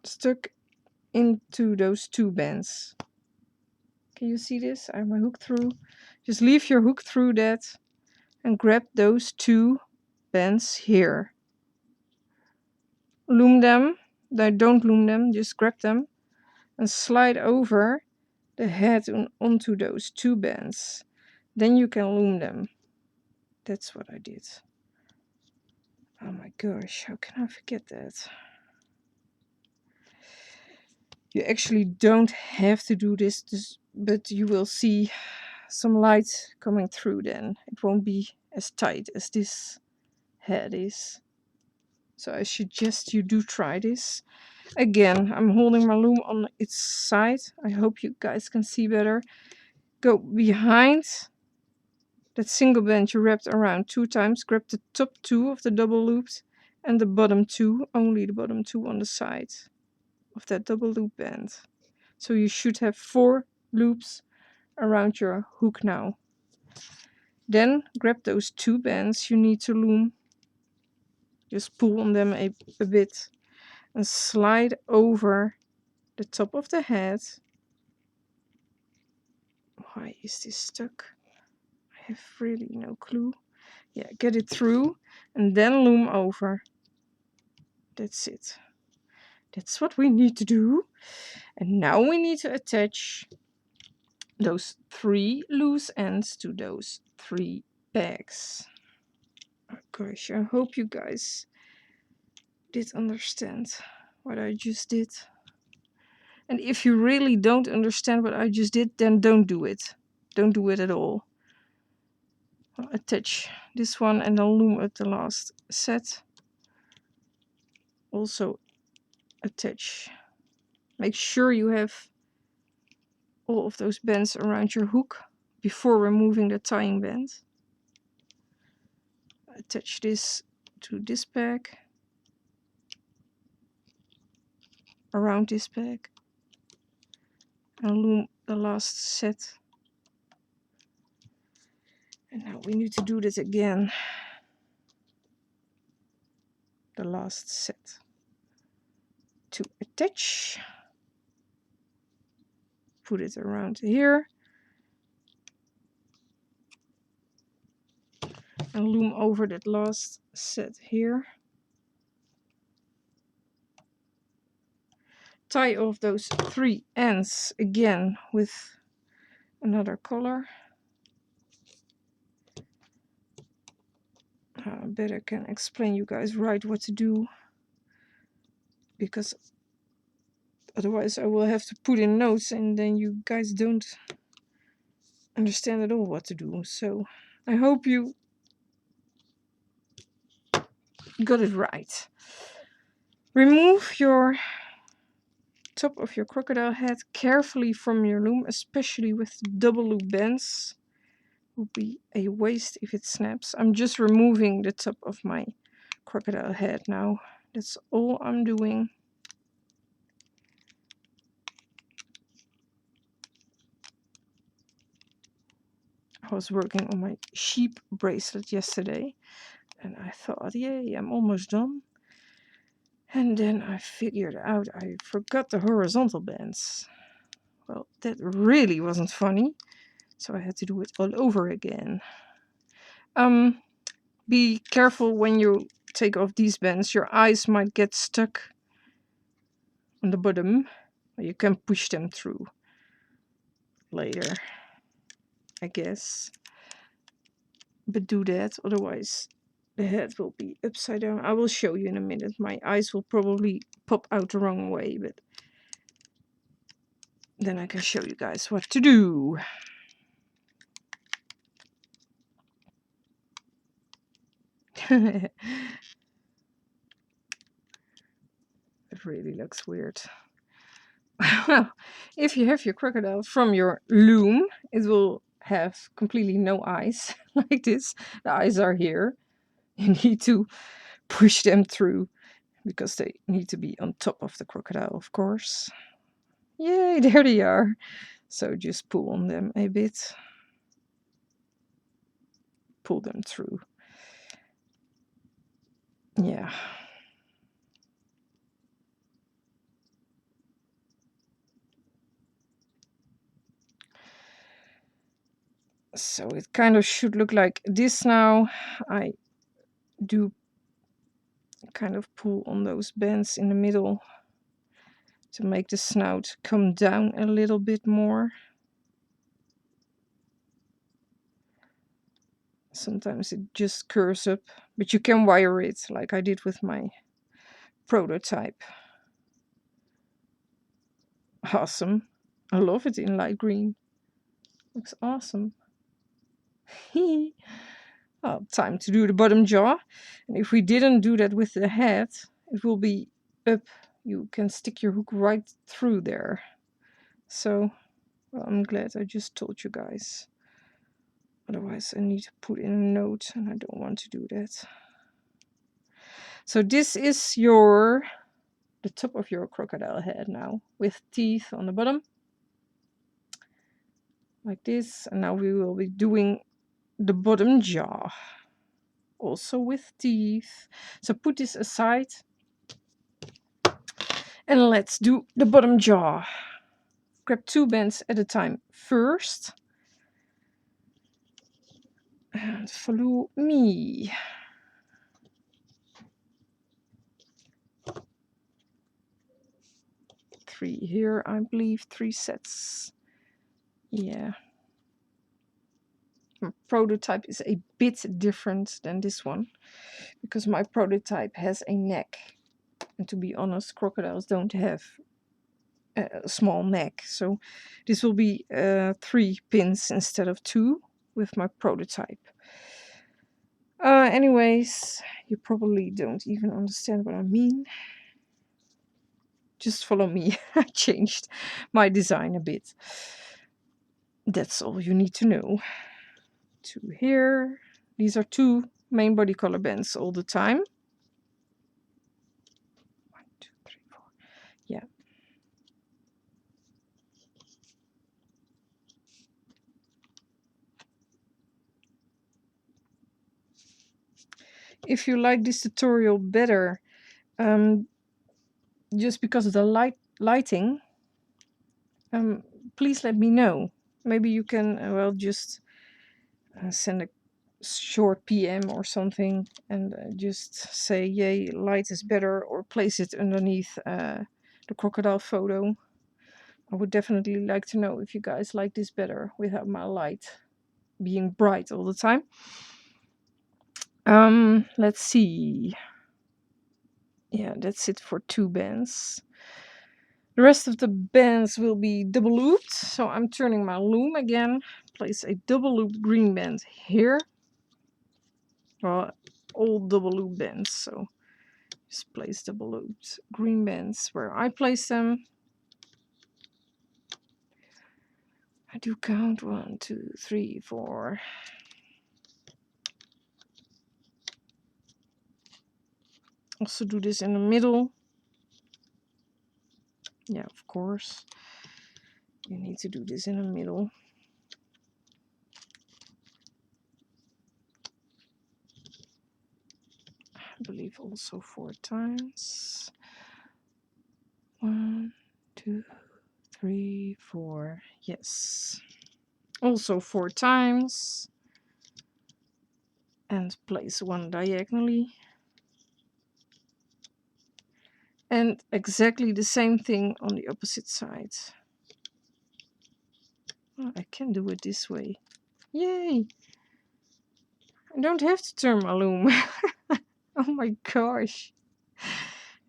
stuck into those 2 bands. Can you see this? I have my hook through. Just leave your hook through that and grab those 2 bands here. Loom them. Don't loom them, just grab them and slide over the head onto those 2 bands. Then you can loom them. That's what I did. Oh my gosh, how can I forget that? You actually don't have to do this, but you will see some light coming through then. It won't be as tight as this head is. So I suggest you do try this. Again, I'm holding my loom on its side. I hope you guys can see better. Go behind that single band you wrapped around 2 times. Grab the top 2 of the double loops and the bottom 2, only the bottom 2 on the side of that double loop band. So you should have 4 loops around your hook now. Then grab those 2 bands you need to loom. Just pull on them a bit and slide over the top of the head. Why is this stuck? I have really no clue. Yeah, get it through and then loom over. That's it. That's what we need to do. And now we need to attach those 3 loose ends to those 3 pegs. Oh gosh, I hope you guys did understand what I just did. And if you really don't understand what I just did, then don't do it. Don't do it at all. I'll attach this one and then loom up the last set. Also attach. Make sure you have all of those bands around your hook before removing the tying band. Attach this to this peg. Around this peg. And loom the last set. And now we need to do this again. The last set. To attach. put it around here. And loom over that last set here. Tie off those 3 ends again with another color. I better can explain you guys right what to do, because otherwise I will have to put in notes and then you guys don't understand at all what to do. So I hope you got it right. Remove your top of your crocodile head carefully from your loom, especially with double loop bends. It will be a waste if it snaps. I'm just removing the top of my crocodile head now. That's all I'm doing. I was working on my sheep bracelet yesterday and I thought, yay, I'm almost done. And then I figured out I forgot the horizontal bands. Well, that really wasn't funny, so I had to do it all over again. Be careful when you take off these bands. Your eyes might get stuck on the bottom. You can push them through later, I guess. But do that, otherwise the head will be upside down. I will show you in a minute. My eyes will probably pop out the wrong way, but then I can show you guys what to do. It really looks weird. Well, if you have your crocodile from your loom, it will have completely no eyes like this. The eyes are here. You need to push them through because they need to be on top of the crocodile, of course. Yay, there they are. So just pull on them a bit. Pull them through. Yeah. So it kind of should look like this now. I do kind of pull on those bends in the middle to make the snout come down a little bit more. Sometimes it just curves up, but you can wire it like I did with my prototype. Awesome. I love it in light green. Looks awesome. Well, time to do the bottom jaw. And if we didn't do that with the head, it will be up. You can stick your hook right through there. So, well, I'm glad I just told you guys. Otherwise, I need to put in a note, and I don't want to do that. So this is the top of your crocodile head now, with teeth on the bottom. Like this. And now we will be doing the bottom jaw. Also with teeth. So put this aside. And let's do the bottom jaw. Grab 2 bands at a time first. And follow me. Three here, I believe, 3 sets. Yeah. My prototype is a bit different than this one, because my prototype has a neck. And to be honest, crocodiles don't have a small neck. So this will be 3 pins instead of 2 with my prototype. Anyways, you probably don't even understand what I mean. Just follow me. I changed my design a bit. That's all you need to know. 2 here. These are 2 main body color bands all the time. 1, 2, 3, 4. Yeah. If you like this tutorial better, just because of the lighting, please let me know. Maybe you can, well, just send a short PM or something and just say, yay, light is better, or place it underneath the crocodile photo. I would definitely like to know if you guys like this better without my light being bright all the time. Let's see. Yeah, that's it for 2 bands. The rest of the bands will be double looped, so I'm turning my loom again. Place a double looped green band here. Well, all double loop bands, so just place double looped green bands where I place them. I do count 1, 2, 3, 4. Also do this in the middle. Yeah, of course. You need to do this in the middle. I believe also 4 times. 1, 2, 3, 4. Yes. Also 4 times. And place 1 diagonally. And exactly the same thing on the opposite side. Oh, I can do it this way. Yay! I don't have to turn my loom. Oh my gosh.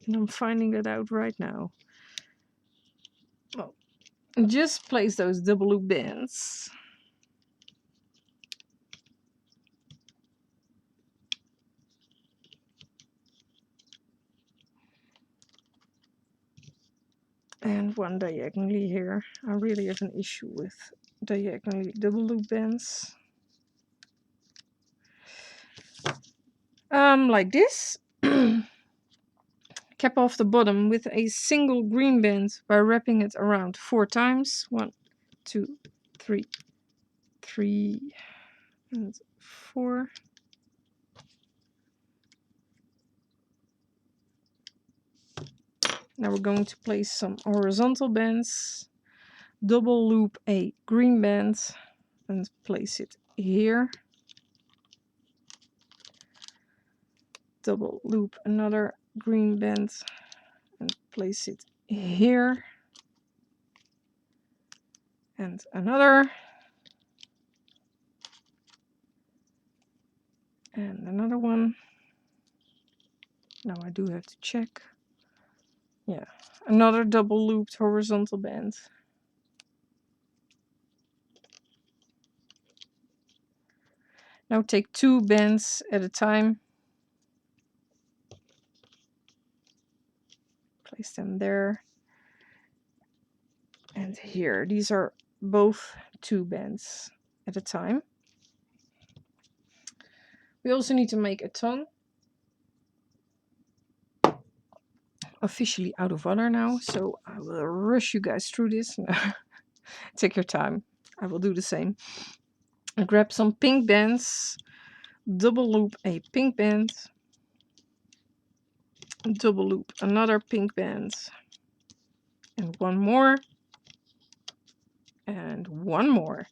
And I'm finding that out right now. Well, just place those double loop bands. And 1 diagonally here. I really have an issue with diagonally double loop bands. Like this. Cap off the bottom with a single green band by wrapping it around 4 times. 1, 2, 3, 3, and 4. Now we're going to place some horizontal bands. Double loop a green band and place it here. Double loop another green band and place it here. And another. And another one. Now I do have to check. Yeah, another double looped horizontal band. Now take 2 bands at a time. Place them there and here. These are both 2 bands at a time. We also need to make a tongue. Officially out of water now, so I will rush you guys through this. Take your time. I will do the same. Grab some pink bands. Double loop a pink band. Double loop another pink band. And 1 more. And 1 more.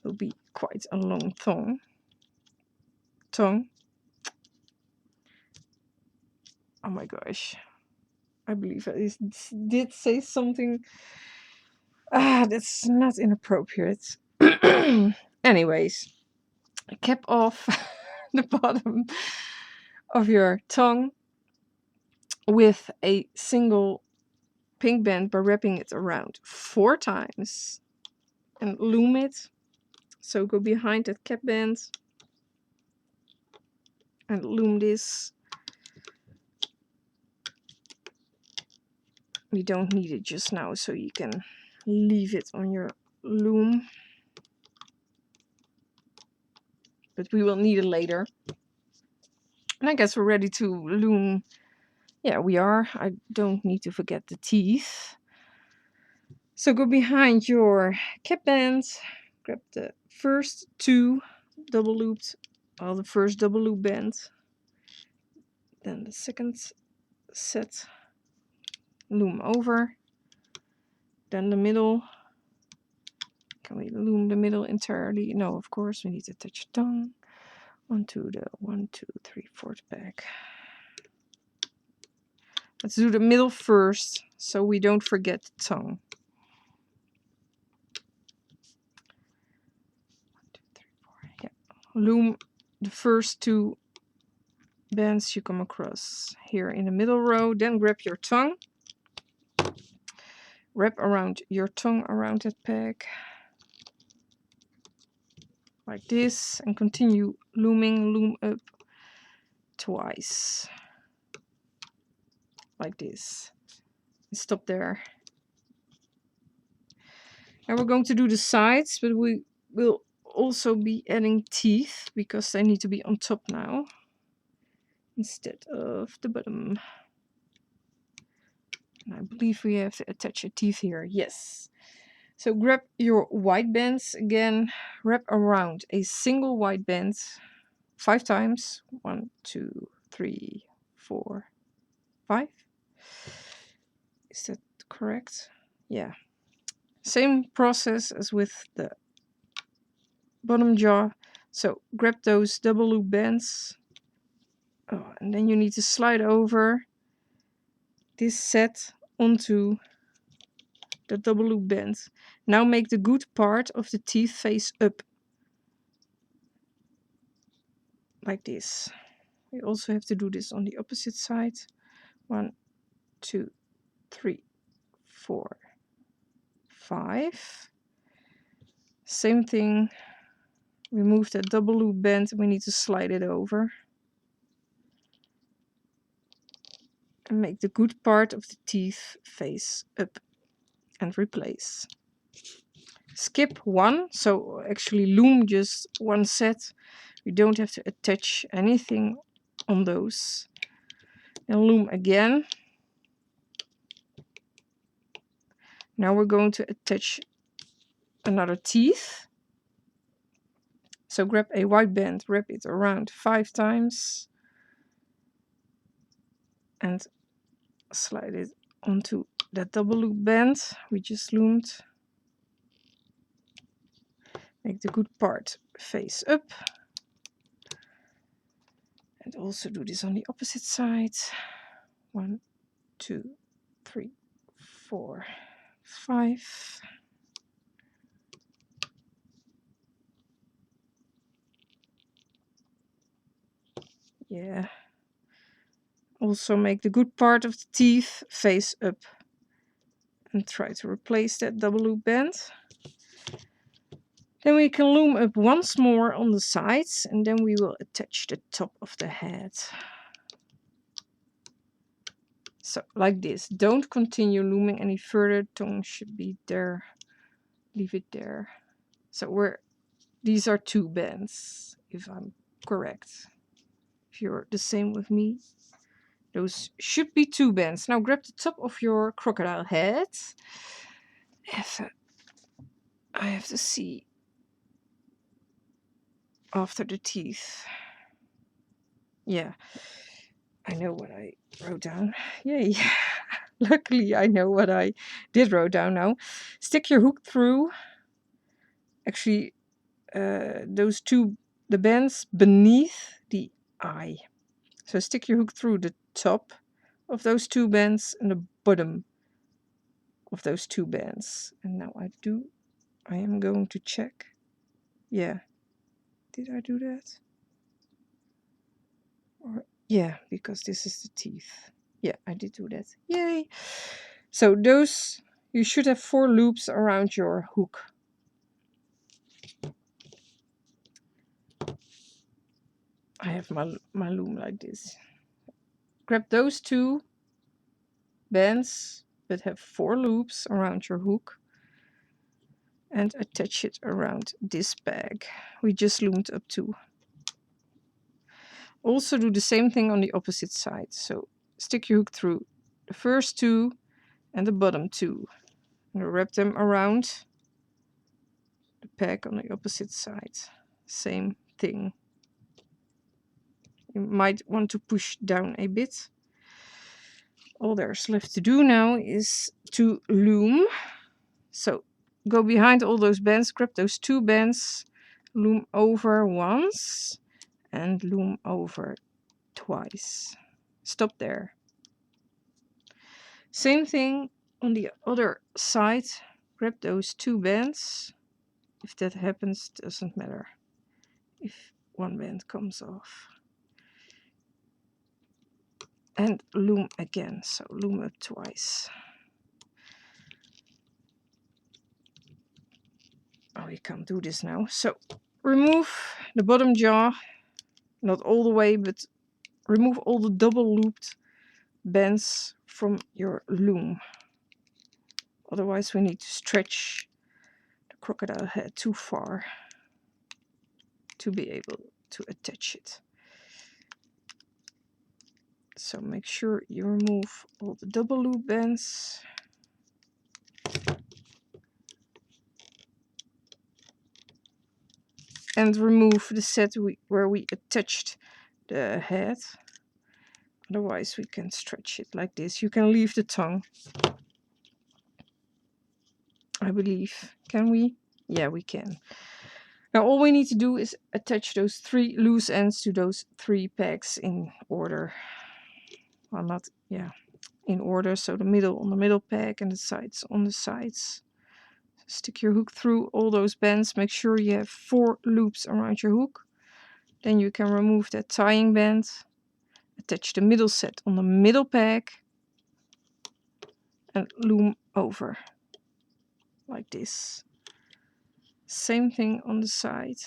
Will be quite a long tongue. Oh my gosh. I believe I did say something that's not inappropriate. Anyways, cap off the bottom of your tongue with a single pink band by wrapping it around 4 times and loom it. So go behind that cap band and loom this. We don't need it just now, so you can leave it on your loom. But we will need it later. And I guess we're ready to loom. Yeah, we are. I don't need to forget the teeth. So go behind your cap band, grab the first 2 double looped, the first double loop band, then the second set, loom over, then the middle, Can we loom the middle entirely? No, of course, we need to attach a tongue onto the 1, 2, 3, 4th peg. Let's do the middle first, so we don't forget the tongue. 1, 2, 3, 4. Yeah. Loom the first 2 bands you come across here in the middle row. Then grab your tongue. Wrap around your tongue around that peg. Like this. And continue looming. Loom up twice. Like this. Stop there. Now we're going to do the sides, but we will also be adding teeth because they need to be on top now instead of the bottom. And I believe we have to attach a teeth here. Yes. So grab your white bands again, wrap around a single white band 5 times. 1, 2, 3, 4, 5. Is that correct? Yeah. Same process as with the bottom jaw. So grab those double loop bands. Oh, and then you need to slide over this set onto the double loop band. Now make the good part of the teeth face up. Like this. We also have to do this on the opposite side. 1, 2, 3, 4, 5. Same thing. Remove that double loop band. We need to slide it over. And make the good part of the teeth face up. And replace. Skip 1. So actually loom just 1 set. We don't have to attach anything on those. And loom again. Now we're going to attach another teeth. So grab a white band, wrap it around 5 times and slide it onto that double loop band we just loomed. Make the good part face up. And also do this on the opposite side. 1, 2, 3, 4, 5. Yeah. Also make the good part of the teeth face up. And try to replace that double loop band. Then we can loom up once more on the sides and then we will attach the top of the head. So like this. Don't continue looming any further. Tongue should be there. Leave it there. So these are 2 bands, if I'm correct. If you're the same with me. Those should be 2 bands. Now grab the top of your crocodile head. I have to see after the teeth. Yeah, I know what I wrote down. Yay. Luckily, I know what I did wrote down now. Stick your hook through. Actually, the bands beneath the eye. So stick your hook through the top of those 2 bands and the bottom of those 2 bands. And now I am going to check. Yeah. Did I do that? Yeah, because this is the teeth. Yeah, I did do that. Yay! So those, you should have 4 loops around your hook. I have my loom like this. Grab those 2 bands that have 4 loops around your hook and attach it around this peg we just loomed up to. Also do the same thing on the opposite side. So stick your hook through the first 2 and the bottom 2 and wrap them around the peg on the opposite side. Same thing. You might want to push down a bit. All there's left to do now is to loom. So go behind all those bands, grab those 2 bands, loom over once and loom over twice. Stop there. Same thing on the other side. Grab those 2 bands. If that happens, doesn't matter if one band comes off. And loom again, so loom up twice. Oh, we can't do this now. So remove the bottom jaw, not all the way, but remove all the double looped bands from your loom. Otherwise we need to stretch the crocodile head too far to be able to attach it. So make sure you remove all the double loop bands. And remove the set where we attached the head. Otherwise we can stretch it like this. You can leave the tongue, I believe. Can we? Yeah, we can. Now all we need to do is attach those 3 loose ends to those 3 pegs in order. Well, not, yeah, in order. So the middle on the middle peg and the sides on the sides. Stick your hook through all those bands. Make sure you have 4 loops around your hook. Then you can remove that tying band. Attach the middle set on the middle peg. And loom over. Like this. Same thing on the side.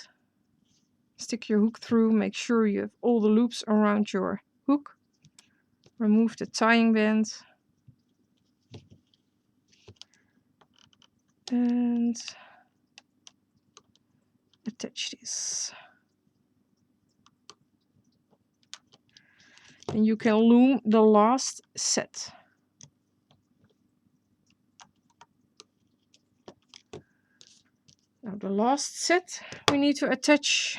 Stick your hook through. Make sure you have all the loops around your hook. Remove the tying band. And attach this. And you can loom the last set. Now the last set we need to attach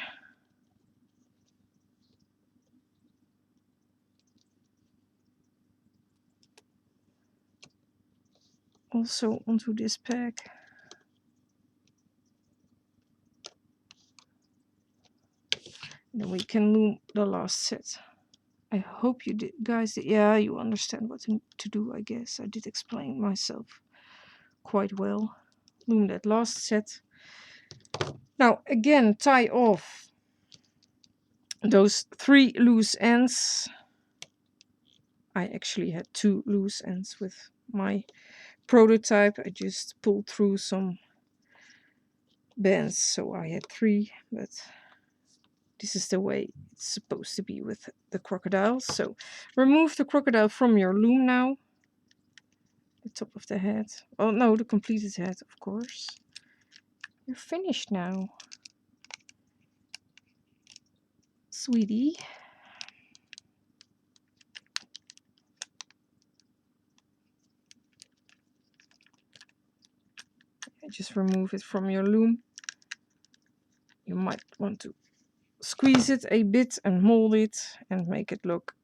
also onto this peg. Then we can loom the last set. I hope you guys, yeah, you understand what to do, I guess. I did explain myself quite well. Loom that last set. Now again, tie off those 3 loose ends. I actually had 2 loose ends with my prototype. I just pulled through some bands, so I had 3, but this is the way it's supposed to be with the crocodile. So remove the crocodile from your loom now. The top of the head. Oh no, the completed head, of course. You're finished now, sweetie. Just remove it from your loom. You might want to squeeze it a bit and mold it and make it look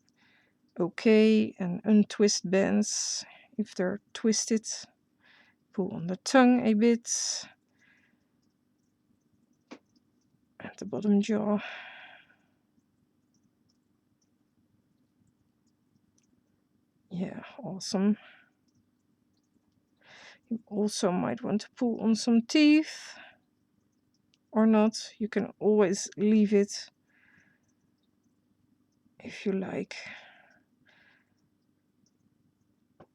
okay, and untwist bands if they're twisted. Pull on the tongue a bit at the bottom jaw. Yeah, awesome. You also might want to pull on some teeth or not. You can always leave it if you like.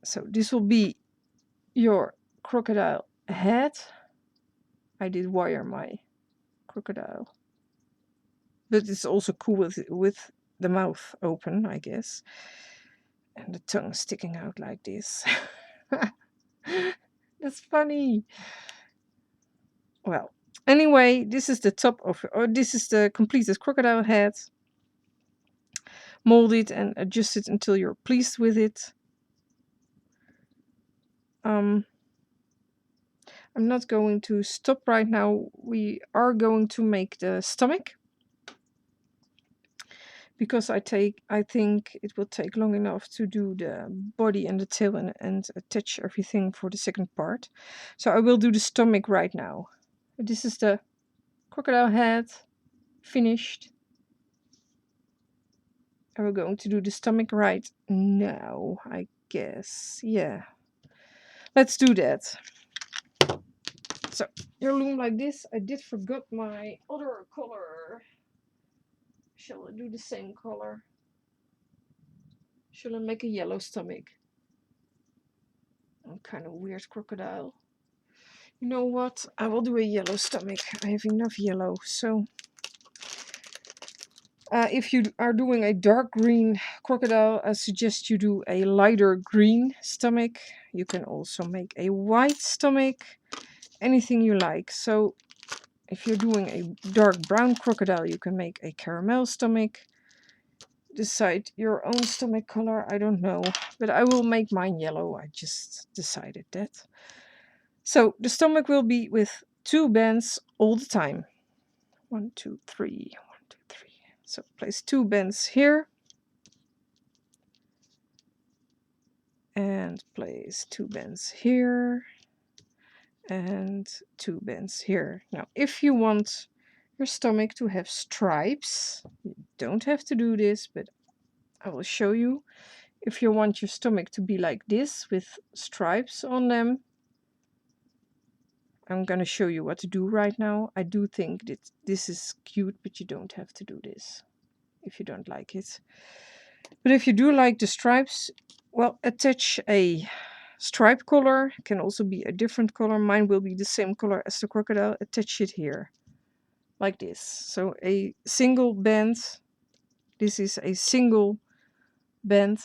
So this will be your crocodile head. I did wire my crocodile, but it's also cool with the mouth open, I guess, and the tongue sticking out like this. That's funny. Well, anyway, this is the top of, or this is the completed crocodile head. Mold it and adjust it until you're pleased with it. I'm not going to stop right now. We are going to make the stomach. because I think it will take long enough to do the body and the tail and attach everything for the second part. So I will do the stomach right now. This is the crocodile head finished. And we're going to do the stomach right now, I guess. Yeah. Let's do that. So your loom like this. I did forget my other color. Shall I do the same color? Shall I make a yellow stomach? I'm kind of weird crocodile. You know what? I will do a yellow stomach. I have enough yellow. So if you are doing a dark green crocodile, I suggest you do a lighter green stomach. You can also make a white stomach. Anything you like. So if you're doing a dark brown crocodile, you can make a caramel stomach. Decide your own stomach color. I don't know. But I will make mine yellow. I just decided that. So the stomach will be with 2 bands all the time. 1, 2, 3. 1, 2, 3. So place 2 bands here. And place 2 bands here. And 2 bands here. Now, if you want your stomach to have stripes, you don't have to do this, but I will show you. If you want your stomach to be like this with stripes on them, I'm gonna show you what to do right now. I do think that this is cute, but you don't have to do this if you don't like it. But if you do like the stripes, well, attach a stripe color. It can also be a different color. Mine will be the same color as the crocodile. Attach it here like this. So a single band. This is a single band,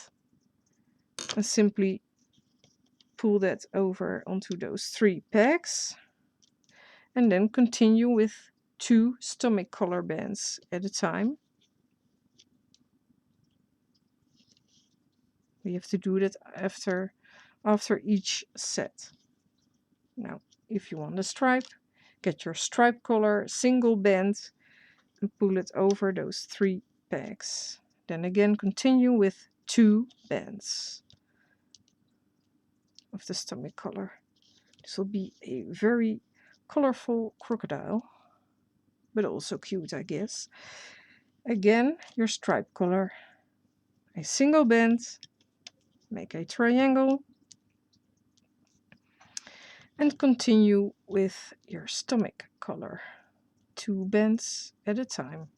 and simply pull that over onto those 3 pegs, and then continue with 2 stomach color bands at a time. We have to do that after each set. Now, if you want a stripe, get your stripe color, single band, and pull it over those 3 pegs. Then again, continue with 2 bands of the stomach color. This will be a very colorful crocodile, but also cute, I guess. Again, your stripe color, a single band, make a triangle, and continue with your stomach color, 2 bands at a time.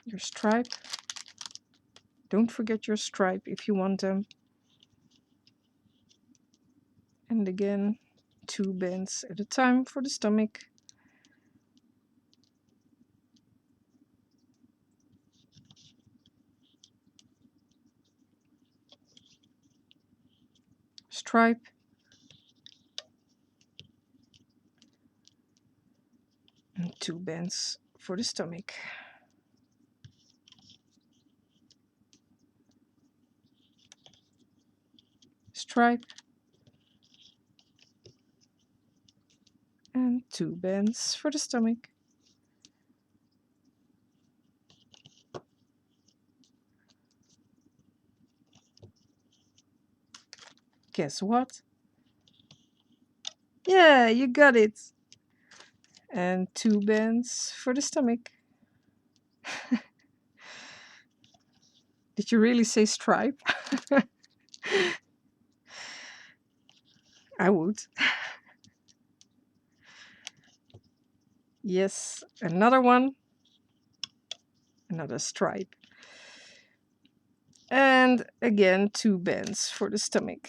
Your stripe, don't forget your stripe if you want them. And again, 2 bands at a time for the stomach. Stripe, and 2 bands for the stomach. Stripe, and 2 bands for the stomach. Guess what? Yeah, you got it. And 2 bands for the stomach. Did you really say stripe? I would. Yes, another one. Another stripe. And again, 2 bands for the stomach.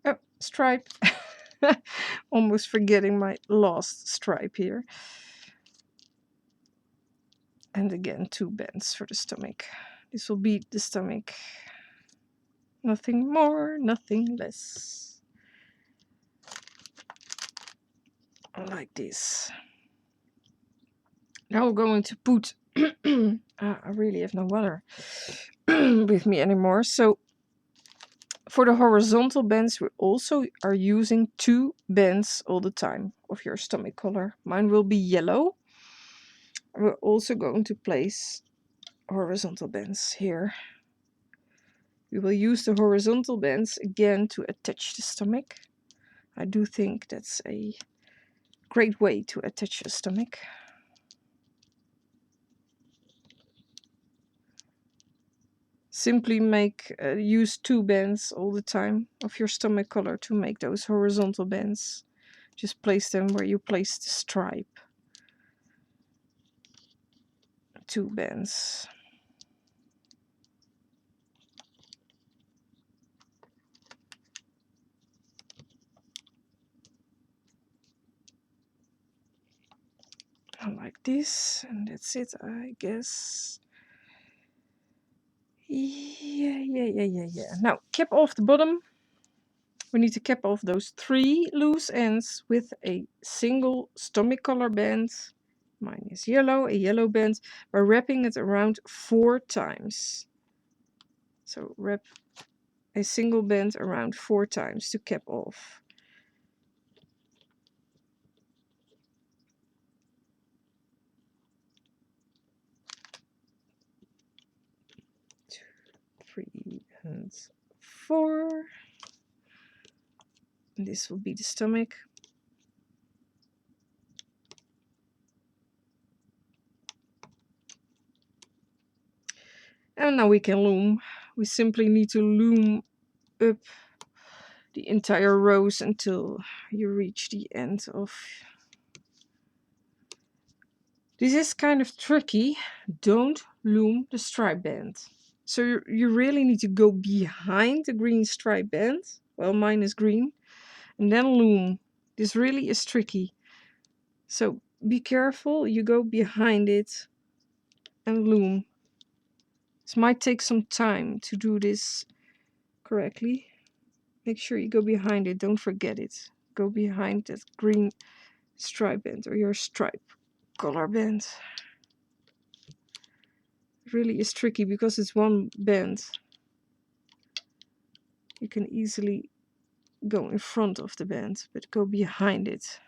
Oh, stripe. Almost forgetting my last stripe here. And again, 2 bands for the stomach. This will be the stomach. Nothing more, nothing less. Like this. Now we're going to put I really have no water with me anymore. So for the horizontal bands, we also are using 2 bands all the time of your stomach collar. Mine will be yellow. We're also going to place horizontal bands here. We will use the horizontal bands again to attach the stomach. I do think that's a great way to attach a stomach. Simply use 2 bands all the time of your stomach collar to make those horizontal bands. Just place them where you place the stripe. 2 bands. Like this, and that's it, I guess. Yeah. Now, cap off the bottom. We need to cap off those 3 loose ends with a single stomach collar band. Mine is yellow, a yellow band. We're wrapping it around 4 times. So wrap a single band around 4 times to cap off. 2, 3, and 4. And this will be the stomach. And now we can loom. We simply need to loom up the entire rows until you reach the end of. This is kind of tricky. Don't loom the stripe band. So you really need to go behind the green stripe band. Well, mine is green. And then loom. This really is tricky. So be careful. You go behind it and loom. This might take some time to do this correctly. Make sure you go behind it. Don't forget it. Go behind that green stripe band or your stripe collar band. It really is tricky because it's one band. You can easily go in front of the band, but go behind it.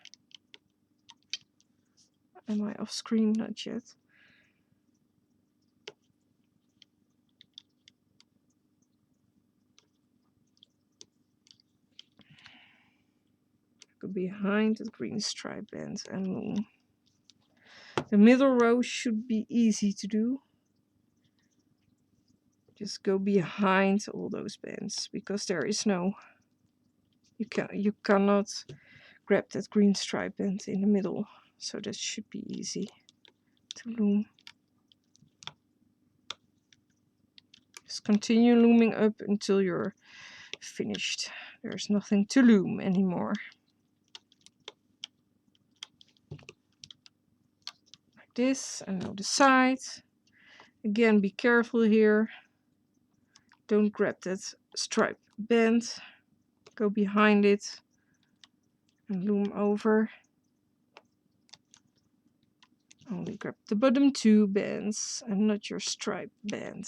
Am I off screen? Not yet. Go behind the green stripe band and loom. The middle row should be easy to do. Just go behind all those bands because there is no. You cannot grab that green stripe band in the middle, so that should be easy to loom. Just continue looming up until you're finished. There's nothing to loom anymore. Like this, and now the side. Again, be careful here. Don't grab that stripe band. Go behind it and loom over. Only grab the bottom 2 bands and not your stripe band.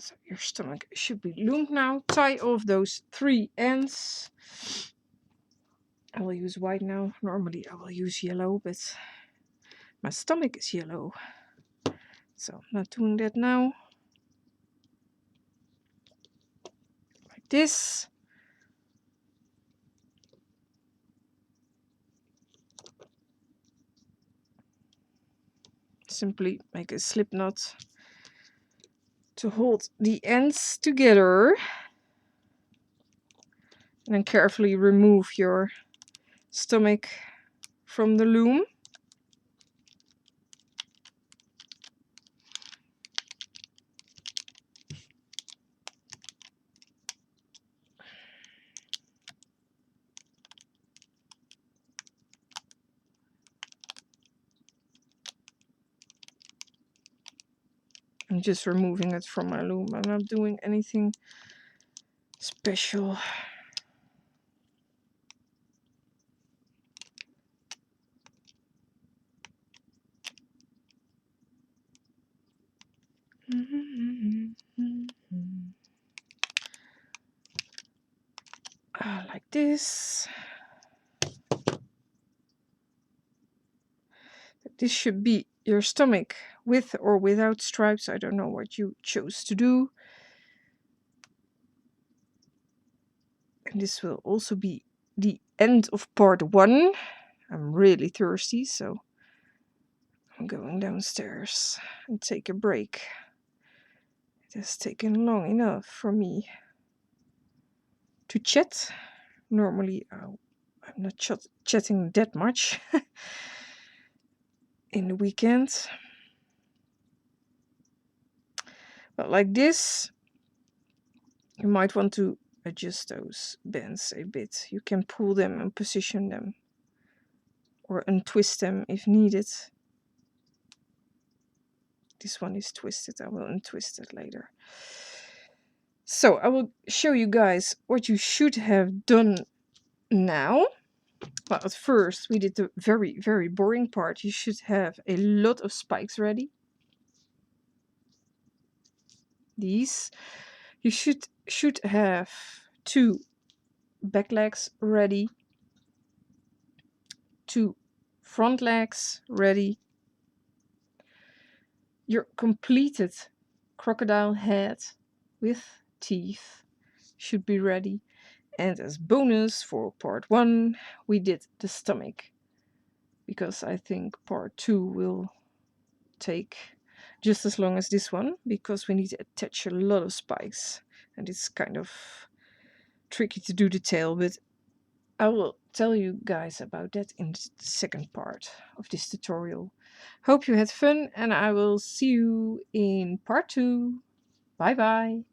So your stomach should be loomed now. Tie off those 3 ends. I will use white now. Normally I will use yellow, but my stomach is yellow. So I'm not doing that now. Like this. Simply make a slip knot to hold the ends together. And then carefully remove your stomach from the loom. I'm just removing it from my loom. I'm not doing anything special. Like this. This should be your stomach with or without stripes. I don't know what you chose to do. And this will also be the end of part 1. I'm really thirsty, so I'm going downstairs and take a break. It has taken long enough for me to chat. Normally, I'm not chatting that much in the weekend. But like this, you might want to adjust those bands a bit. You can pull them and position them, or untwist them if needed. This one is twisted. I will untwist it later. So I will show you guys what you should have done now. Well, at first we did the very, very boring part. You should have a lot of spikes ready. These. You should have 2 back legs ready, 2 front legs ready. Your completed crocodile head with teeth should be ready. And as bonus for part 1, we did the stomach, because I think part 2 will take just as long as this one, because we need to attach a lot of spikes and it's kind of tricky to do the tail, but I will tell you guys about that in the second part of this tutorial. Hope you had fun, and I will see you in part 2. Bye bye.